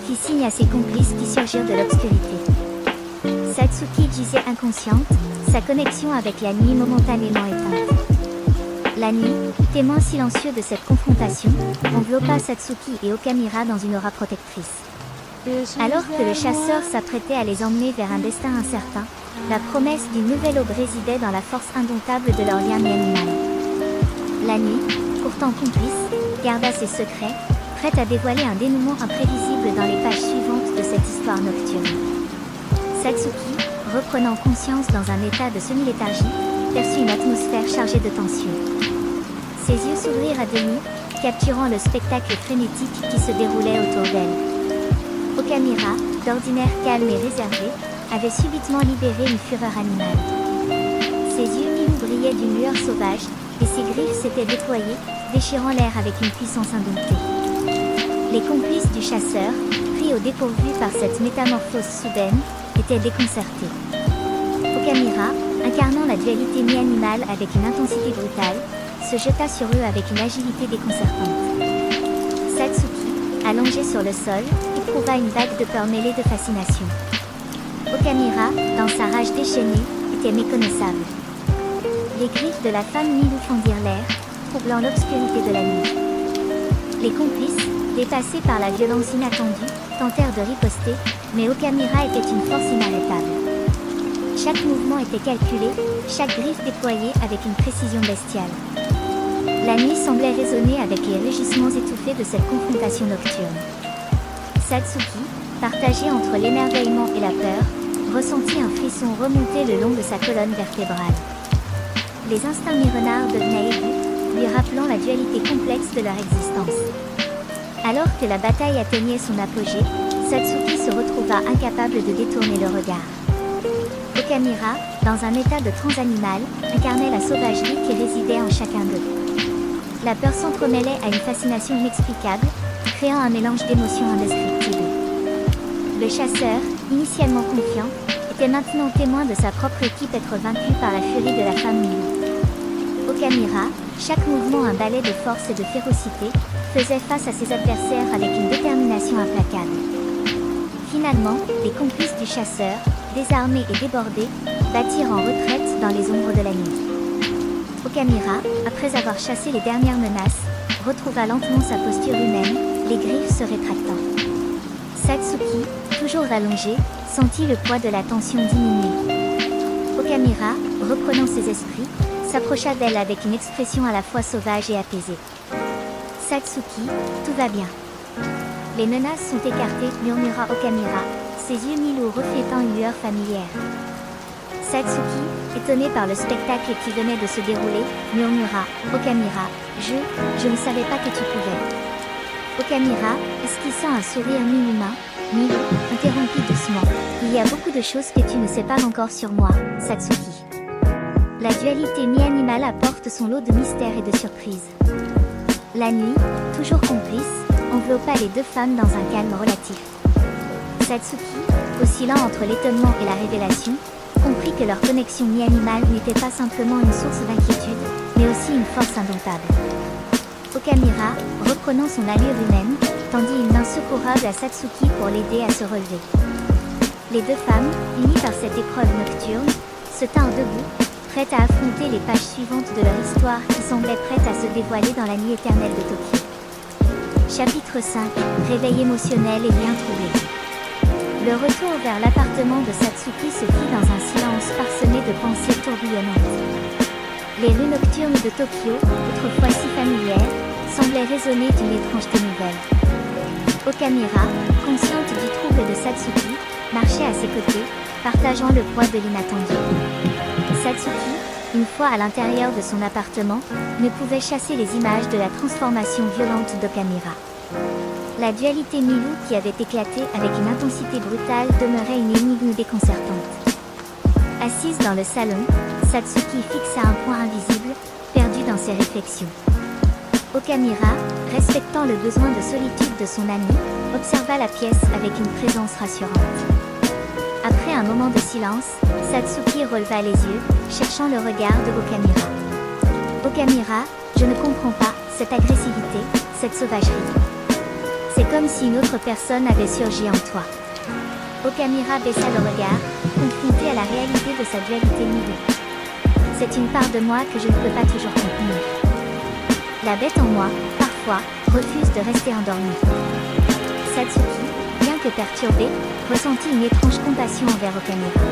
[SPEAKER 1] fit signe à ses complices qui surgirent de l'obscurité. Satsuki gisait inconsciente, sa connexion avec la nuit momentanément éteinte. La nuit, témoin silencieux de cette confrontation, enveloppa Satsuki et Okamira dans une aura protectrice. Alors que le chasseur s'apprêtait à les emmener vers un destin incertain, la promesse d'une nouvelle aube résidait dans la force indomptable de leur lien mi-animal. La nuit, pourtant complice, garda ses secrets, prête à dévoiler un dénouement imprévisible dans les pages suivantes de cette histoire nocturne. Satsuki, reprenant conscience dans un état de semi-léthargie, perçut une atmosphère chargée de tension. Ses yeux s'ouvrirent à demi, capturant le spectacle frénétique qui se déroulait autour d'elle. Okamira, d'ordinaire calme et réservé, avait subitement libéré une fureur animale. Ses yeux mi-loups brillaient d'une lueur sauvage, et ses griffes s'étaient déployées, déchirant l'air avec une puissance indomptée. Les complices du chasseur, pris au dépourvu par cette métamorphose soudaine, étaient déconcertés. Okamira, incarnant la dualité mi-animale avec une intensité brutale, se jeta sur eux avec une agilité déconcertante. Satsuki, allongé sur le sol, éprouva une vague de peur mêlée de fascination. Okamira, dans sa rage déchaînée, était méconnaissable. Les griffes de la femme mi-loup fendirent l'air, troublant l'obscurité de la nuit. Les complices, dépassés par la violence inattendue, tentèrent de riposter, mais Okamira était une force inarrêtable. Chaque mouvement était calculé, chaque griffe déployée avec une précision bestiale. La nuit semblait résonner avec les rugissements étouffés de cette confrontation nocturne. Satsuki, partagé entre l'émerveillement et la peur, ressentit un frisson remonter le long de sa colonne vertébrale. Les instincts mi-renards devenaient aigus, lui rappelant la dualité complexe de leur existence. Alors que la bataille atteignait son apogée, Satsuki se retrouva incapable de détourner le regard. Okamira, dans un état de transe animal, incarnait la sauvagerie qui résidait en chacun d'eux. La peur s'entremêlait à une fascination inexplicable, créant un mélange d'émotions indescriptibles. Le chasseur, initialement confiant, était maintenant témoin de sa propre équipe être vaincue par la furie de la femme mi-loup. Okamira, chaque mouvement un balai de force et de férocité, faisait face à ses adversaires avec une détermination implacable. Finalement, les complices du chasseur, désarmés et débordés, battirent en retraite dans les ombres de la nuit. Okamira, après avoir chassé les dernières menaces, retrouva lentement sa posture humaine, les griffes se rétractant. Satsuki, toujours allongé, sentit le poids de la tension diminuer. Okamira, reprenant ses esprits, s'approcha d'elle avec une expression à la fois sauvage et apaisée. Satsuki, tout va bien. Les menaces sont écartées, murmura Okamira, ses yeux Milou reflétant une lueur familière. Satsuki, étonné par le spectacle qui venait de se dérouler, murmura « Okamira, je ne savais pas que tu pouvais. » Okamira, esquissant un sourire mi-humain, Milou interrompit doucement. « Il y a beaucoup de choses que tu ne sais pas encore sur moi, Satsuki. » La dualité mi-animale apporte son lot de mystères et de surprises. La nuit, toujours complice, enveloppa les deux femmes dans un calme relatif. Satsuki, oscillant entre l'étonnement et la révélation, comprit que leur connexion mi-animale n'était pas simplement une source d'inquiétude, mais aussi une force indomptable. Okamira, reprenant son allure humaine, tendit une main secourable à Satsuki pour l'aider à se relever. Les deux femmes, unies par cette épreuve nocturne, se tinrent debout, prêtes à affronter les pages suivantes de leur histoire qui semblait prête à se dévoiler dans la nuit éternelle de Tokyo. Chapitre 5. Réveil émotionnel et lien troublé. Le retour vers l'appartement de Satsuki se fit dans un silence parsemé de pensées tourbillonnantes. Les rues nocturnes de Tokyo, autrefois si familières, semblaient résonner d'une étrangeté nouvelle. Okamira, consciente du trouble de Satsuki, marchait à ses côtés, partageant le poids de l'inattendu. Satsuki, une fois à l'intérieur de son appartement, ne pouvait chasser les images de la transformation violente d'Okamira. La dualité Milou qui avait éclaté avec une intensité brutale demeurait une énigme déconcertante. Assise dans le salon, Satsuki fixa un point invisible, perdu dans ses réflexions. Okamira, respectant le besoin de solitude de son ami, observa la pièce avec une présence rassurante. Après un moment de silence, Satsuki releva les yeux, cherchant le regard de Okamira. Okamira, je ne comprends pas, cette agressivité, cette sauvagerie. C'est comme si une autre personne avait surgi en toi. Okamira baissa le regard, confronté à la réalité de sa dualité Milou. C'est une part de moi que je ne peux pas toujours contenir. La bête en moi, parfois, refuse de rester endormie. Satsuki, bien que perturbé, ressentit une étrange compassion envers Okamira.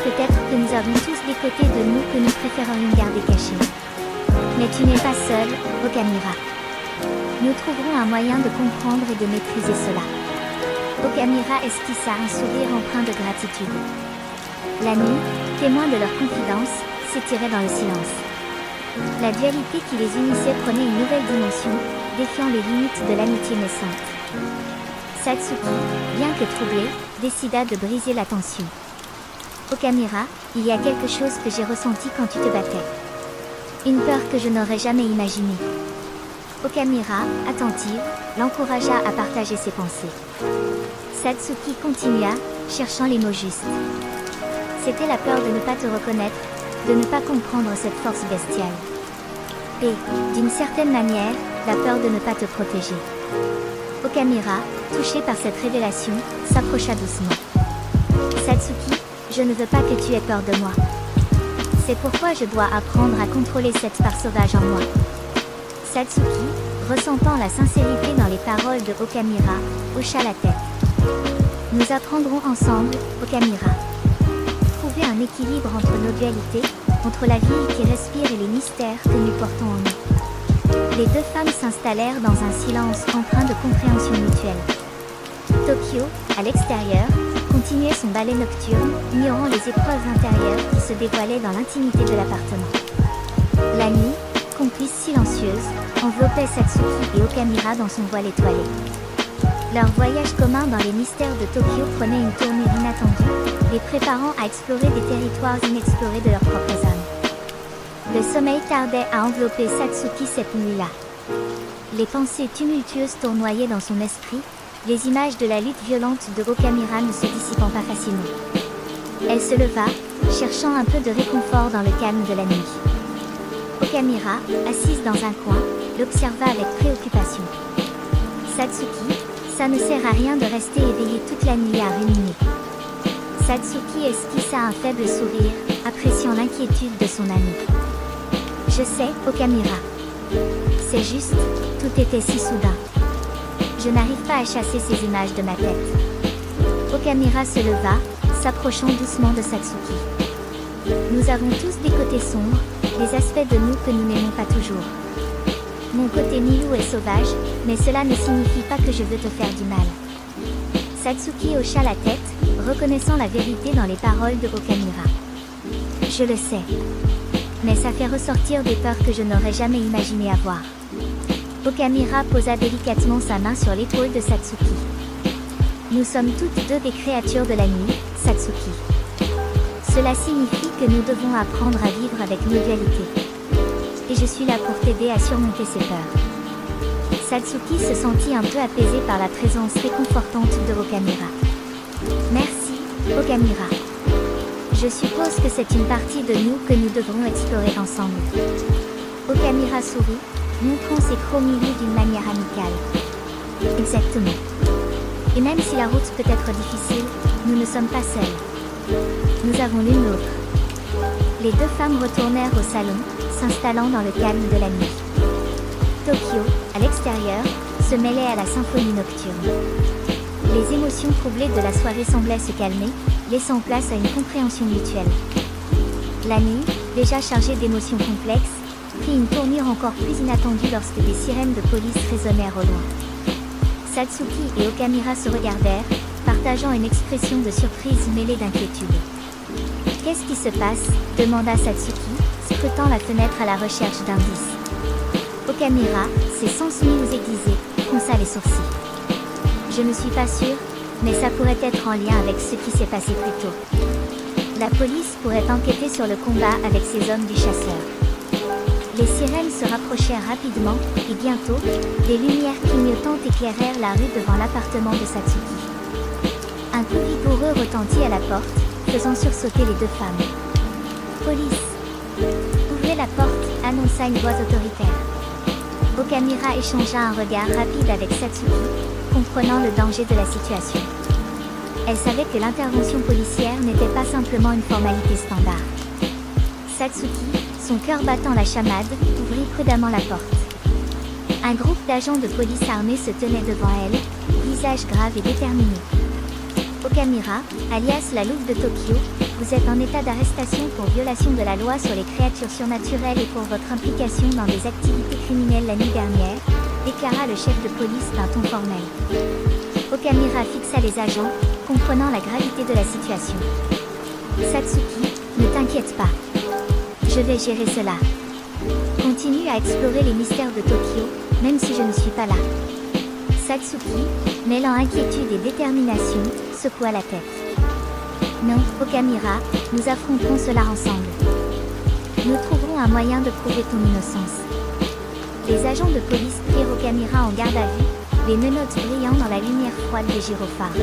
[SPEAKER 1] Peut-être que nous avons tous des côtés de nous que nous préférerions garder cachés. Mais tu n'es pas seul, Okamira. Nous trouverons un moyen de comprendre et de maîtriser cela. Okamira esquissa un sourire empreint de gratitude. La nuit, témoin de leur confidence, s'étirait dans le silence. La dualité qui les unissait prenait une nouvelle dimension, défiant les limites de l'amitié naissante. Satsuki, bien que troublé, décida de briser la tension. Okamira, il y a quelque chose que j'ai ressenti quand tu te battais. Une peur que je n'aurais jamais imaginée. Okamira, attentive, l'encouragea à partager ses pensées. Satsuki continua, cherchant les mots justes. C'était la peur de ne pas te reconnaître, de ne pas comprendre cette force bestiale. Et, d'une certaine manière, la peur de ne pas te protéger. Okamira, touché par cette révélation, s'approcha doucement. Satsuki, je ne veux pas que tu aies peur de moi. C'est pourquoi je dois apprendre à contrôler cette part sauvage en moi. Satsuki, ressentant la sincérité dans les paroles de Okamira, hocha la tête. Nous apprendrons ensemble, Okamira. Trouver un équilibre entre nos dualités, entre la vie qui respire et les mystères que nous portons en nous. Les deux femmes s'installèrent dans un silence empreint de compréhension mutuelle. Tokyo, à l'extérieur, continuait son ballet nocturne, ignorant les épreuves intérieures qui se dévoilaient dans l'intimité de l'appartement. La nuit, complice silencieuse, enveloppait Satsuki et Okamira dans son voile étoilé. Leur voyage commun dans les mystères de Tokyo prenait une tournure inattendue, les préparant à explorer des territoires inexplorés de leurs propres âmes. Le sommeil tardait à envelopper Satsuki cette nuit-là. Les pensées tumultueuses tournoyaient dans son esprit, les images de la lutte violente de Okamira ne se dissipant pas facilement. Elle se leva, cherchant un peu de réconfort dans le calme de la nuit. Okamira, assise dans un coin, l'observa avec préoccupation. Satsuki, ça ne sert à rien de rester éveillé toute la nuit à ruminer. Satsuki esquissa un faible sourire, appréciant l'inquiétude de son ami. Je sais, Okamira. C'est juste, tout était si soudain. Je n'arrive pas à chasser ces images de ma tête. Okamira se leva, s'approchant doucement de Satsuki. Nous avons tous des côtés sombres, des aspects de nous que nous n'aimons pas toujours. Mon côté Milou est sauvage, mais cela ne signifie pas que je veux te faire du mal. Satsuki hocha la tête, reconnaissant la vérité dans les paroles de Okamura. Je le sais. Mais ça fait ressortir des peurs que je n'aurais jamais imaginé avoir. Okamura posa délicatement sa main sur l'épaule de Satsuki. Nous sommes toutes deux des créatures de la nuit, Satsuki. Cela signifie que nous devons apprendre à vivre avec nos dualités. Et je suis là pour t'aider à surmonter ces peurs. Satsuki se sentit un peu apaisé par la présence réconfortante de Okamura. Merci, Okamura. Je suppose que c'est une partie de nous que nous devrons explorer ensemble. Okamura sourit, montrant ses chromilus d'une manière amicale. Exactement. Et même si la route peut être difficile, nous ne sommes pas seuls. Nous avons l'une l'autre. Les deux femmes retournèrent au salon, s'installant dans le calme de la nuit. Tokyo, à l'extérieur, se mêlait à la symphonie nocturne. Les émotions troublées de la soirée semblaient se calmer, laissant place à une compréhension mutuelle. La nuit, déjà chargée d'émotions complexes, prit une tournure encore plus inattendue lorsque des sirènes de police résonnèrent au loin. Satsuki et Okamura se regardèrent, partageant une expression de surprise mêlée d'inquiétude. « Qu'est-ce qui se passe ?» demanda Satsuki, scrutant la fenêtre à la recherche d'indices. Okamura, ses sens mi aiguisés, fronça les sourcils. Je ne suis pas sûre, mais ça pourrait être en lien avec ce qui s'est passé plus tôt. La police pourrait enquêter sur le combat avec ces hommes du chasseur. Les sirènes se rapprochèrent rapidement, et bientôt, des lumières clignotantes éclairèrent la rue devant l'appartement de Satsuki. Un coup vigoureux retentit à la porte, faisant sursauter les deux femmes. « Police !» Ouvrez la porte, annonça une voix autoritaire. Okamura échangea un regard rapide avec Satsuki, comprenant le danger de la situation. Elle savait que l'intervention policière n'était pas simplement une formalité standard. Satsuki, son cœur battant la chamade, ouvrit prudemment la porte. Un groupe d'agents de police armés se tenait devant elle, visage grave et déterminé. Okamura, alias la loupe de Tokyo, vous êtes en état d'arrestation pour violation de la loi sur les créatures surnaturelles et pour votre implication dans des activités criminelles la nuit dernière, déclara le chef de police d'un ton formel. Okamura fixa les agents, comprenant la gravité de la situation. Satsuki, ne t'inquiète pas. Je vais gérer cela. Continue à explorer les mystères de Tokyo, même si je ne suis pas là. Satsuki, mêlant inquiétude et détermination, secoua la tête. Non, Okamura, nous affronterons cela ensemble. Nous trouverons un moyen de prouver ton innocence. Les agents de police prirent Okamura en garde à vue, les menottes brillant dans la lumière froide des gyrophares.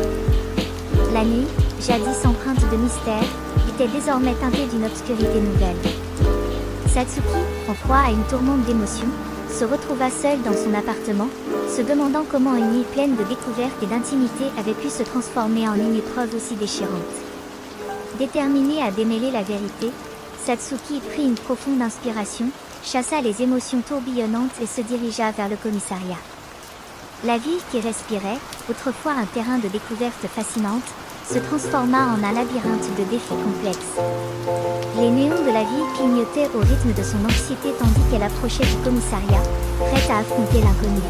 [SPEAKER 1] La nuit, jadis empreinte de mystère, était désormais teintée d'une obscurité nouvelle. Satsuki, en proie à une tourmente d'émotions, se retrouva seule dans son appartement, se demandant comment une nuit pleine de découvertes et d'intimité avait pu se transformer en une épreuve aussi déchirante. Déterminée à démêler la vérité, Satsuki prit une profonde inspiration, chassa les émotions tourbillonnantes et se dirigea vers le commissariat. La ville qui respirait, autrefois un terrain de découvertes fascinantes, se transforma en un labyrinthe de défis complexes. Les néons de la ville clignotaient au rythme de son anxiété tandis qu'elle approchait du commissariat, prête à affronter l'inconnu.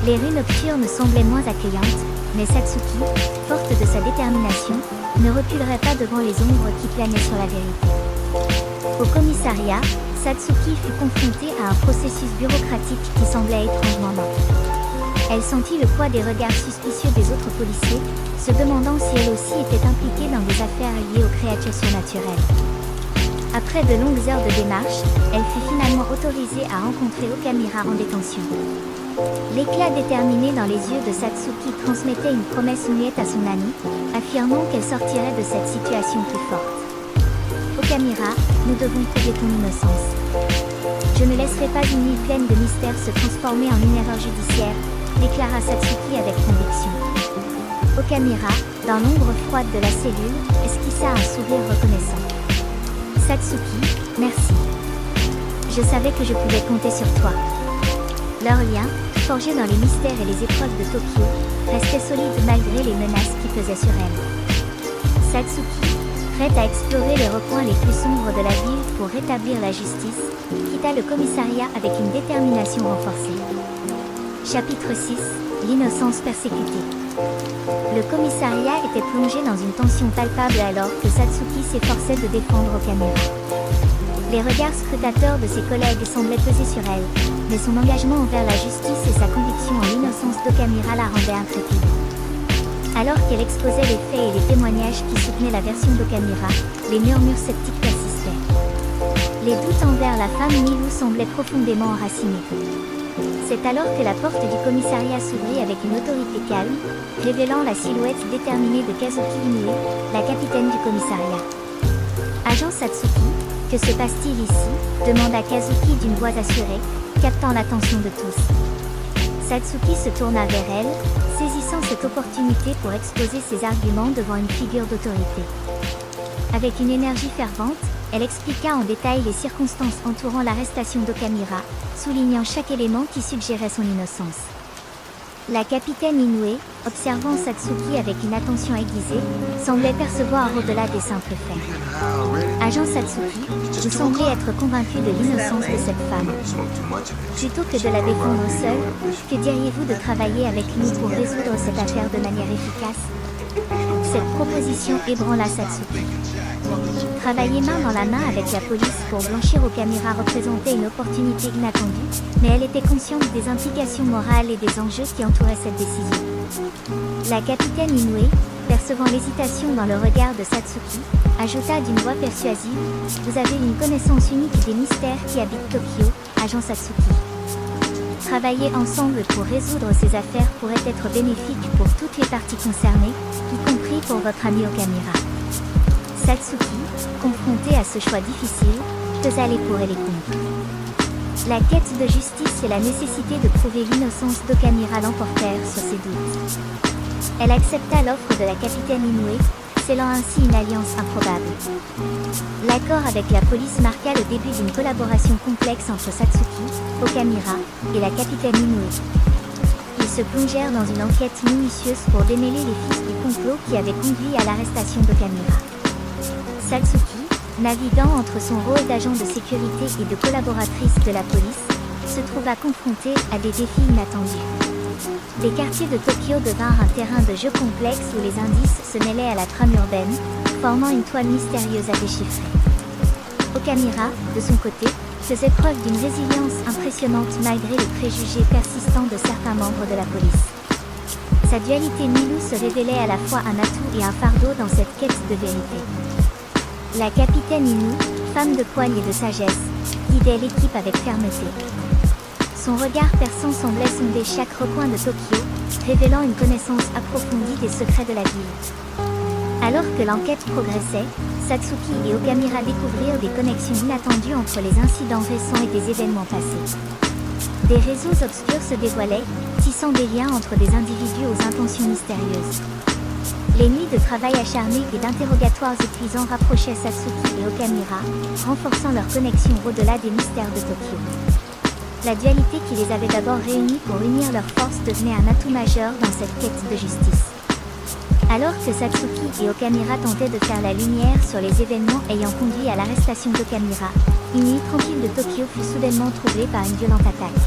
[SPEAKER 1] Les rues nocturnes semblaient moins accueillantes, mais Satsuki, forte de sa détermination, ne reculerait pas devant les ombres qui planaient sur la vérité. Au commissariat, Satsuki fut confrontée à un processus bureaucratique qui semblait étrangement lent. Elle sentit le poids des regards suspicieux des autres policiers, se demandant si elle aussi était impliquée dans des affaires liées aux créatures surnaturelles. Après de longues heures de démarche, elle fut finalement autorisée à rencontrer Okamura en détention. L'éclat déterminé dans les yeux de Satsuki transmettait une promesse muette à son amie, affirmant qu'elle sortirait de cette situation plus forte. Okamura, nous devons prouver ton innocence. Je ne laisserai pas une nuit pleine de mystères se transformer en une erreur judiciaire, déclara Satsuki avec conviction. Okamura, dans l'ombre froide de la cellule, esquissa un sourire reconnaissant. Satsuki, merci. Je savais que je pouvais compter sur toi. Leur lien, forgé dans les mystères et les épreuves de Tokyo, restait solide malgré les menaces qui pesaient sur elle. Satsuki, prête à explorer les recoins les plus sombres de la ville pour rétablir la justice, quitta le commissariat avec une détermination renforcée. Chapitre 6, l'innocence persécutée. Le commissariat était plongé dans une tension palpable alors que Satsuki s'efforçait de défendre Okamura. Les regards scrutateurs de ses collègues semblaient peser sur elle, mais son engagement envers la justice et sa conviction en l'innocence d'Okamura la rendaient intrépide. Alors qu'elle exposait les faits et les témoignages qui soutenaient la version d'Okamura, les murmures sceptiques persistaient. Les doutes envers la femme Milou semblaient profondément enracinés. C'est alors que la porte du commissariat s'ouvrit avec une autorité calme, révélant la silhouette déterminée de Kazuki Inoue, la capitaine du commissariat. Agent Satsuki, que se passe-t-il ici demanda Kazuki d'une voix assurée, captant l'attention de tous. Satsuki se tourna vers elle, saisissant cette opportunité pour exposer ses arguments devant une figure d'autorité. Avec une énergie fervente, elle expliqua en détail les circonstances entourant l'arrestation d'Okamura, soulignant chaque élément qui suggérait son innocence. La capitaine Inoue, observant Satsuki avec une attention aiguisée, semblait percevoir au-delà des simples faits. Agent Satsuki, vous semblez être convaincu de l'innocence de cette femme. Plutôt que de la défendre seule, que diriez-vous de travailler avec nous pour résoudre cette affaire de manière efficace? Cette proposition ébranla Satsuki. Travailler main dans la main avec la police pour blanchir Okamura représentait une opportunité inattendue, mais elle était consciente des implications morales et des enjeux qui entouraient cette décision. La capitaine Inoue, percevant l'hésitation dans le regard de Satsuki, ajouta d'une voix persuasive, « Vous avez une connaissance unique des mystères qui habitent Tokyo, agent Satsuki. Travailler ensemble pour résoudre ces affaires pourrait être bénéfique pour toutes les parties concernées, y compris pour votre ami Okamura. » Satsuki, confronté à ce choix difficile, pesa les pour et les contre. La quête de justice et la nécessité de prouver l'innocence d'Okamura l'emportèrent sur ses doutes. Elle accepta l'offre de la capitaine Inoue, scellant ainsi une alliance improbable. L'accord avec la police marqua le début d'une collaboration complexe entre Satsuki, Okamura et la capitaine Inoue. Ils se plongèrent dans une enquête minutieuse pour démêler les fils du complot qui avait conduit à l'arrestation d'Okamura. Satsuki, naviguant entre son rôle d'agent de sécurité et de collaboratrice de la police, se trouva confrontée à des défis inattendus. Les quartiers de Tokyo devinrent un terrain de jeu complexe où les indices se mêlaient à la trame urbaine, formant une toile mystérieuse à déchiffrer. Okamura, de son côté, faisait preuve d'une résilience impressionnante malgré les préjugés persistants de certains membres de la police. Sa dualité Milou se révélait à la fois un atout et un fardeau dans cette quête de vérité. La capitaine Inoue, femme de poigne et de sagesse, guidait l'équipe avec fermeté. Son regard perçant semblait sonder chaque recoin de Tokyo, révélant une connaissance approfondie des secrets de la ville. Alors que l'enquête progressait, Satsuki et Okamura découvrirent des connexions inattendues entre les incidents récents et des événements passés. Des réseaux obscurs se dévoilaient, tissant des liens entre des individus aux intentions mystérieuses. Les nuits de travail acharné et d'interrogatoires épuisants rapprochaient Satsuki et Okamura, renforçant leur connexion au-delà des mystères de Tokyo. La dualité qui les avait d'abord réunis pour unir leurs forces devenait un atout majeur dans cette quête de justice. Alors que Satsuki et Okamura tentaient de faire la lumière sur les événements ayant conduit à l'arrestation d'Okamura, une nuit tranquille de Tokyo fut soudainement troublée par une violente attaque.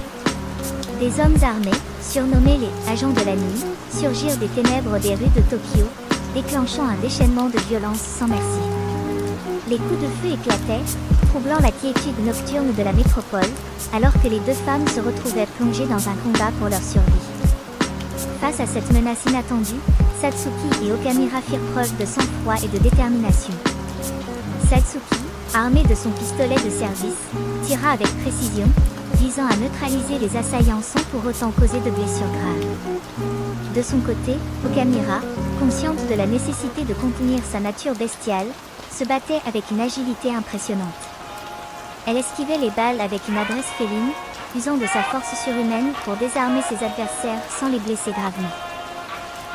[SPEAKER 1] Des hommes armés, surnommés les « agents de la nuit », surgirent des ténèbres des rues de Tokyo, déclenchant un déchaînement de violence sans merci. Les coups de feu éclataient, troublant la quiétude nocturne de la métropole, alors que les deux femmes se retrouvaient plongées dans un combat pour leur survie. Face à cette menace inattendue, Satsuki et Okamura firent preuve de sang-froid et de détermination. Satsuki, armé de son pistolet de service, tira avec précision, visant à neutraliser les assaillants sans pour autant causer de blessures graves. De son côté, Okamura, consciente de la nécessité de contenir sa nature bestiale, se battait avec une agilité impressionnante. Elle esquivait les balles avec une adresse féline, usant de sa force surhumaine pour désarmer ses adversaires sans les blesser gravement.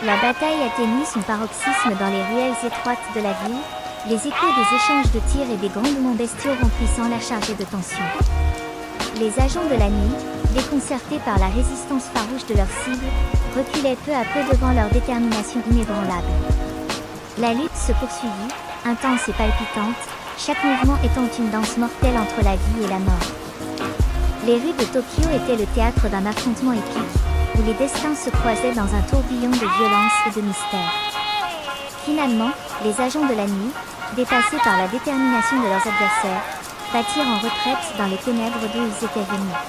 [SPEAKER 1] La bataille atteignit son paroxysme dans les ruelles étroites de la ville, les échos des échanges de tirs et des grondements bestiaux remplissant l'air chargé de tension. Les agents de la nuit, déconcertés par la résistance farouche de leurs cibles, reculaient peu à peu devant leur détermination inébranlable. La lutte se poursuivit, intense et palpitante, chaque mouvement étant une danse mortelle entre la vie et la mort. Les rues de Tokyo étaient le théâtre d'un affrontement épique, où où les destins se croisaient dans un tourbillon de violence et de mystère. Finalement, les agents de la nuit, dépassés par la détermination de leurs adversaires, battirent en retraite dans les ténèbres d'où ils étaient venus.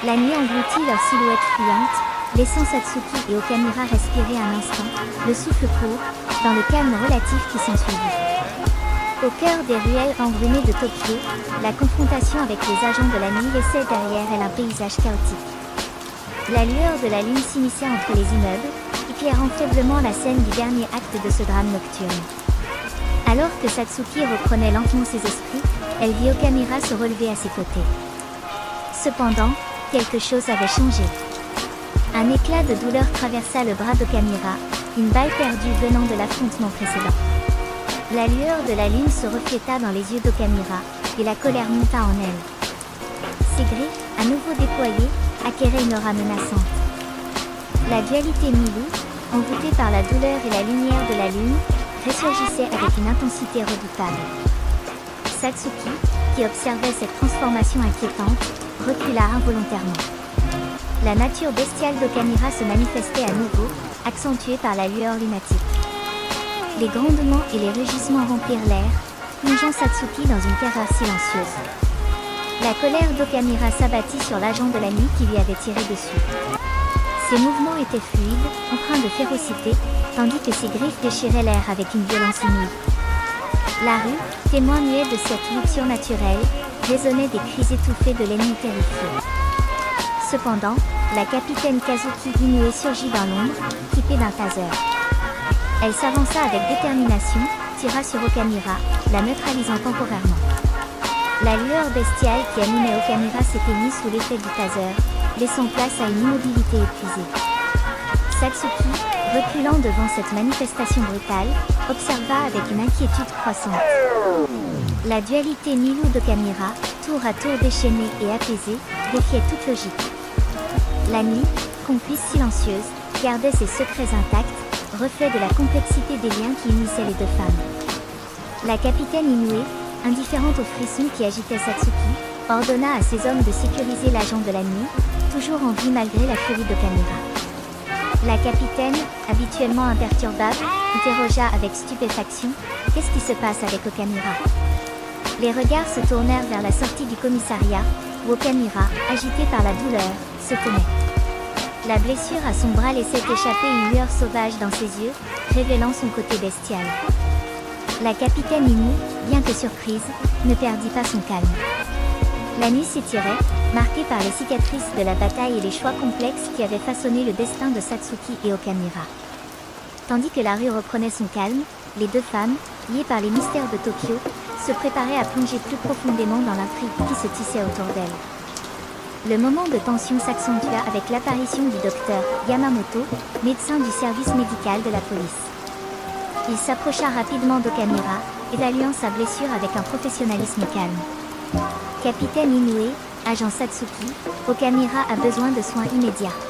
[SPEAKER 1] La nuit engloutit leurs silhouettes fuyantes, laissant Satsuki et Okamura respirer un instant, le souffle court, dans le calme relatif qui s'ensuivit. Au cœur des ruelles embrumées de Tokyo, la confrontation avec les agents de la nuit laissait derrière elle un paysage chaotique. La lueur de la lune s'immisçait entre les immeubles, éclairant faiblement la scène du dernier acte de ce drame nocturne. Alors que Satsuki reprenait lentement ses esprits, elle vit Okamura se relever à ses côtés. Cependant, quelque chose avait changé. Un éclat de douleur traversa le bras d'Okamura, une balle perdue venant de l'affrontement précédent. La lueur de la lune se refléta dans les yeux d'Okamura, et la colère monta en elle. Ses griffes, à nouveau déployées, acquéraient une aura menaçante. La dualité Milou, envoûtée par la douleur et la lumière de la lune, ressurgissait avec une intensité redoutable. Satsuki, qui observait cette transformation inquiétante, recula involontairement. La nature bestiale d'Okamura se manifestait à nouveau, accentuée par la lueur lunatique. Les grondements et les rugissements remplirent l'air, plongeant Satsuki dans une terreur silencieuse. La colère d'Okamura s'abattit sur l'agent de la nuit qui lui avait tiré dessus. Ses mouvements étaient fluides, empreints de férocité, tandis que ses griffes déchiraient l'air avec une violence inouïe. La rue, témoin muet de cette lutte surnaturelle, résonnait des cris étouffés de l'ennemi terrifié. Cependant, la capitaine Kazuki Inoue surgit dans l'ombre, équipée d'un taser. Elle s'avança avec détermination, tira sur Okamura, la neutralisant temporairement. La lueur bestiale qui animait Okamura s'éteignit sous l'effet du taser, laissant place à une immobilité épuisée. Satsuki, reculant devant cette manifestation brutale, observa avec une inquiétude croissante. La dualité Milou d'Okamura, tour à tour déchaînée et apaisée, défiait toute logique. La nuit, complice silencieuse, gardait ses secrets intacts, reflet de la complexité des liens qui unissaient les deux femmes. La capitaine Inoue, indifférente aux frissons qui agitaient Satsuki, ordonna à ses hommes de sécuriser l'agent de la nuit, toujours en vie malgré la furie d'Okamura. La capitaine, habituellement imperturbable, interrogea avec stupéfaction « Qu'est-ce qui se passe avec Okamura ?» Les regards se tournèrent vers la sortie du commissariat, où Okamura, agité par la douleur, se tenait. La blessure à son bras laissait échapper une lueur sauvage dans ses yeux, révélant son côté bestial. La capitaine Inoue, bien que surprise, ne perdit pas son calme. La nuit s'étirait, marquée par les cicatrices de la bataille et les choix complexes qui avaient façonné le destin de Satsuki et Okamura. Tandis que la rue reprenait son calme, les deux femmes, liées par les mystères de Tokyo, se préparaient à plonger plus profondément dans l'intrigue qui se tissait autour d'elles. Le moment de tension s'accentua avec l'apparition du docteur Yamamoto, médecin du service médical de la police. Il s'approcha rapidement d'Okamura, évaluant sa blessure avec un professionnalisme calme. Capitaine Inoue, agent Satsuki, Okamura a besoin de soins immédiats.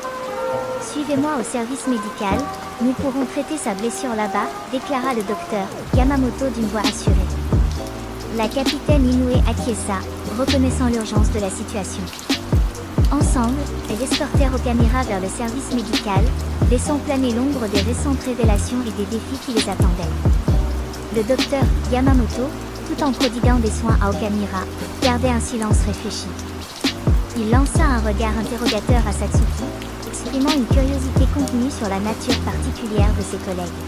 [SPEAKER 1] Suivez-moi au service médical, nous pourrons traiter sa blessure là-bas, déclara le docteur Yamamoto d'une voix assurée. La capitaine Inoue acquiesça, reconnaissant l'urgence de la situation. Ensemble, elles escortèrent Okamura vers le service médical, laissant planer l'ombre des récentes révélations et des défis qui les attendaient. Le docteur Yamamoto, tout en prodiguant des soins à Okamura, gardait un silence réfléchi. Il lança un regard interrogateur à Satsuki, exprimant une curiosité contenue sur la nature particulière de ses collègues.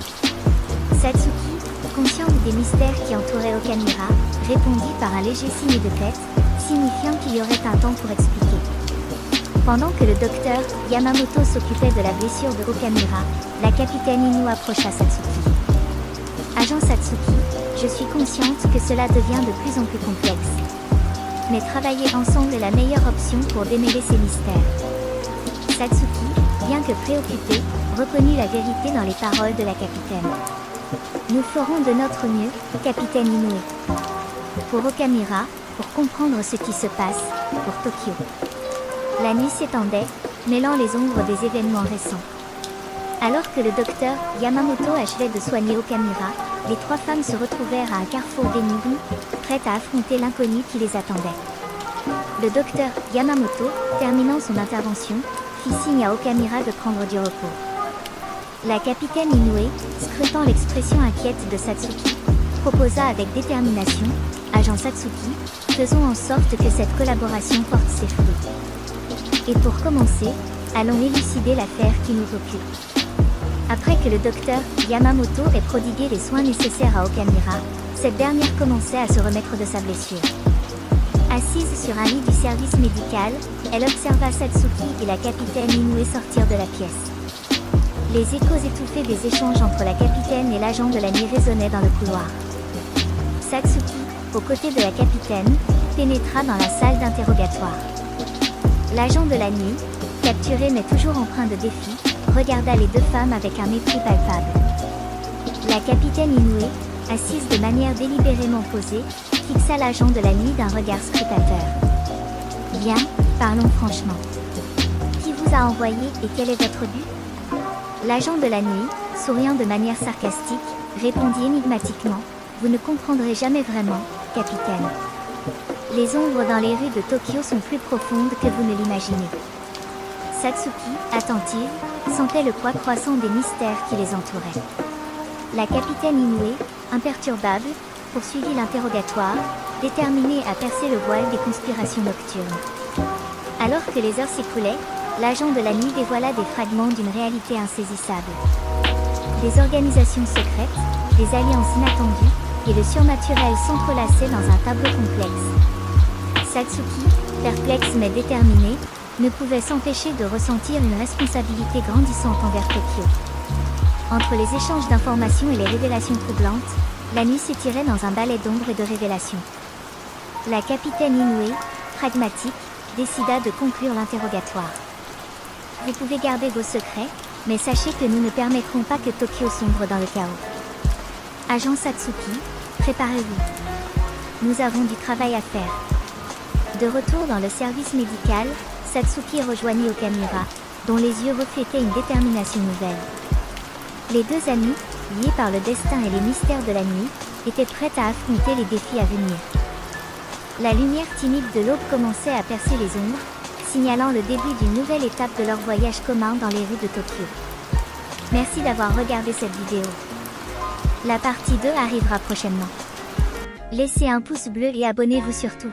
[SPEAKER 1] Satsuki, consciente des mystères qui entouraient Okamura, répondit par un léger signe de tête, signifiant qu'il y aurait un temps pour expliquer. Pendant que le docteur Yamamoto s'occupait de la blessure de Okamura, la capitaine Inoue approcha Satsuki. Agent Satsuki, je suis consciente que cela devient de plus en plus complexe. Mais travailler ensemble est la meilleure option pour démêler ces mystères. Satsuki, bien que préoccupé, reconnut la vérité dans les paroles de la capitaine. Nous ferons de notre mieux, capitaine Inoue. Pour Okamura, pour comprendre ce qui se passe, pour Tokyo. La nuit s'étendait, mêlant les ombres des événements récents. Alors que le docteur Yamamoto achevait de soigner Okamura, les trois femmes se retrouvèrent à un carrefour d'énigmes, prêtes à affronter l'inconnu qui les attendait. Le docteur Yamamoto, terminant son intervention, fit signe à Okamura de prendre du repos. La capitaine Inoue, scrutant l'expression inquiète de Satsuki, proposa avec détermination, « Agent Satsuki, faisons en sorte que cette collaboration porte ses fruits. Et pour commencer, allons élucider l'affaire qui nous occupe. » Après que le docteur Yamamoto ait prodigué les soins nécessaires à Okamura, cette dernière commençait à se remettre de sa blessure. Assise sur un lit du service médical, elle observa Satsuki et la capitaine Inoue sortir de la pièce. Les échos étouffés des échanges entre la capitaine et l'agent de la nuit résonnaient dans le couloir. Satsuki, aux côtés de la capitaine, pénétra dans la salle d'interrogatoire. L'agent de la nuit, capturé mais toujours empreint de défi, regarda les deux femmes avec un mépris palpable. La capitaine Inoue, assise de manière délibérément posée, fixa l'agent de la nuit d'un regard scrutateur. « Bien, parlons franchement. Qui vous a envoyé et quel est votre but ?» L'agent de la nuit, souriant de manière sarcastique, répondit énigmatiquement « Vous ne comprendrez jamais vraiment, capitaine. Les ombres dans les rues de Tokyo sont plus profondes que vous ne l'imaginez. » Satsuki, attentive, sentait le poids croissant des mystères qui les entouraient. La capitaine Inoue, imperturbable, poursuivit l'interrogatoire, déterminée à percer le voile des conspirations nocturnes. Alors que les heures s'écoulaient, l'agent de la nuit dévoila des fragments d'une réalité insaisissable. Des organisations secrètes, des alliances inattendues, et le surnaturel s'entrelaçaient dans un tableau complexe. Satsuki, perplexe mais déterminé, ne pouvait s'empêcher de ressentir une responsabilité grandissante envers Tokyo. Entre les échanges d'informations et les révélations troublantes, la nuit s'étirait dans un balai d'ombre et de révélations. La capitaine Inoue, pragmatique, décida de conclure l'interrogatoire. Vous pouvez garder vos secrets, mais sachez que nous ne permettrons pas que Tokyo sombre dans le chaos. Agent Satsuki, préparez-vous. Nous avons du travail à faire. De retour dans le service médical, Satsuki rejoignit Okamura, dont les yeux reflétaient une détermination nouvelle. Les deux amis, liés par le destin et les mystères de la nuit, étaient prêts à affronter les défis à venir. La lumière timide de l'aube commençait à percer les ombres, signalant le début d'une nouvelle étape de leur voyage commun dans les rues de Tokyo. Merci d'avoir regardé cette vidéo. La partie 2 arrivera prochainement. Laissez un pouce bleu et abonnez-vous surtout.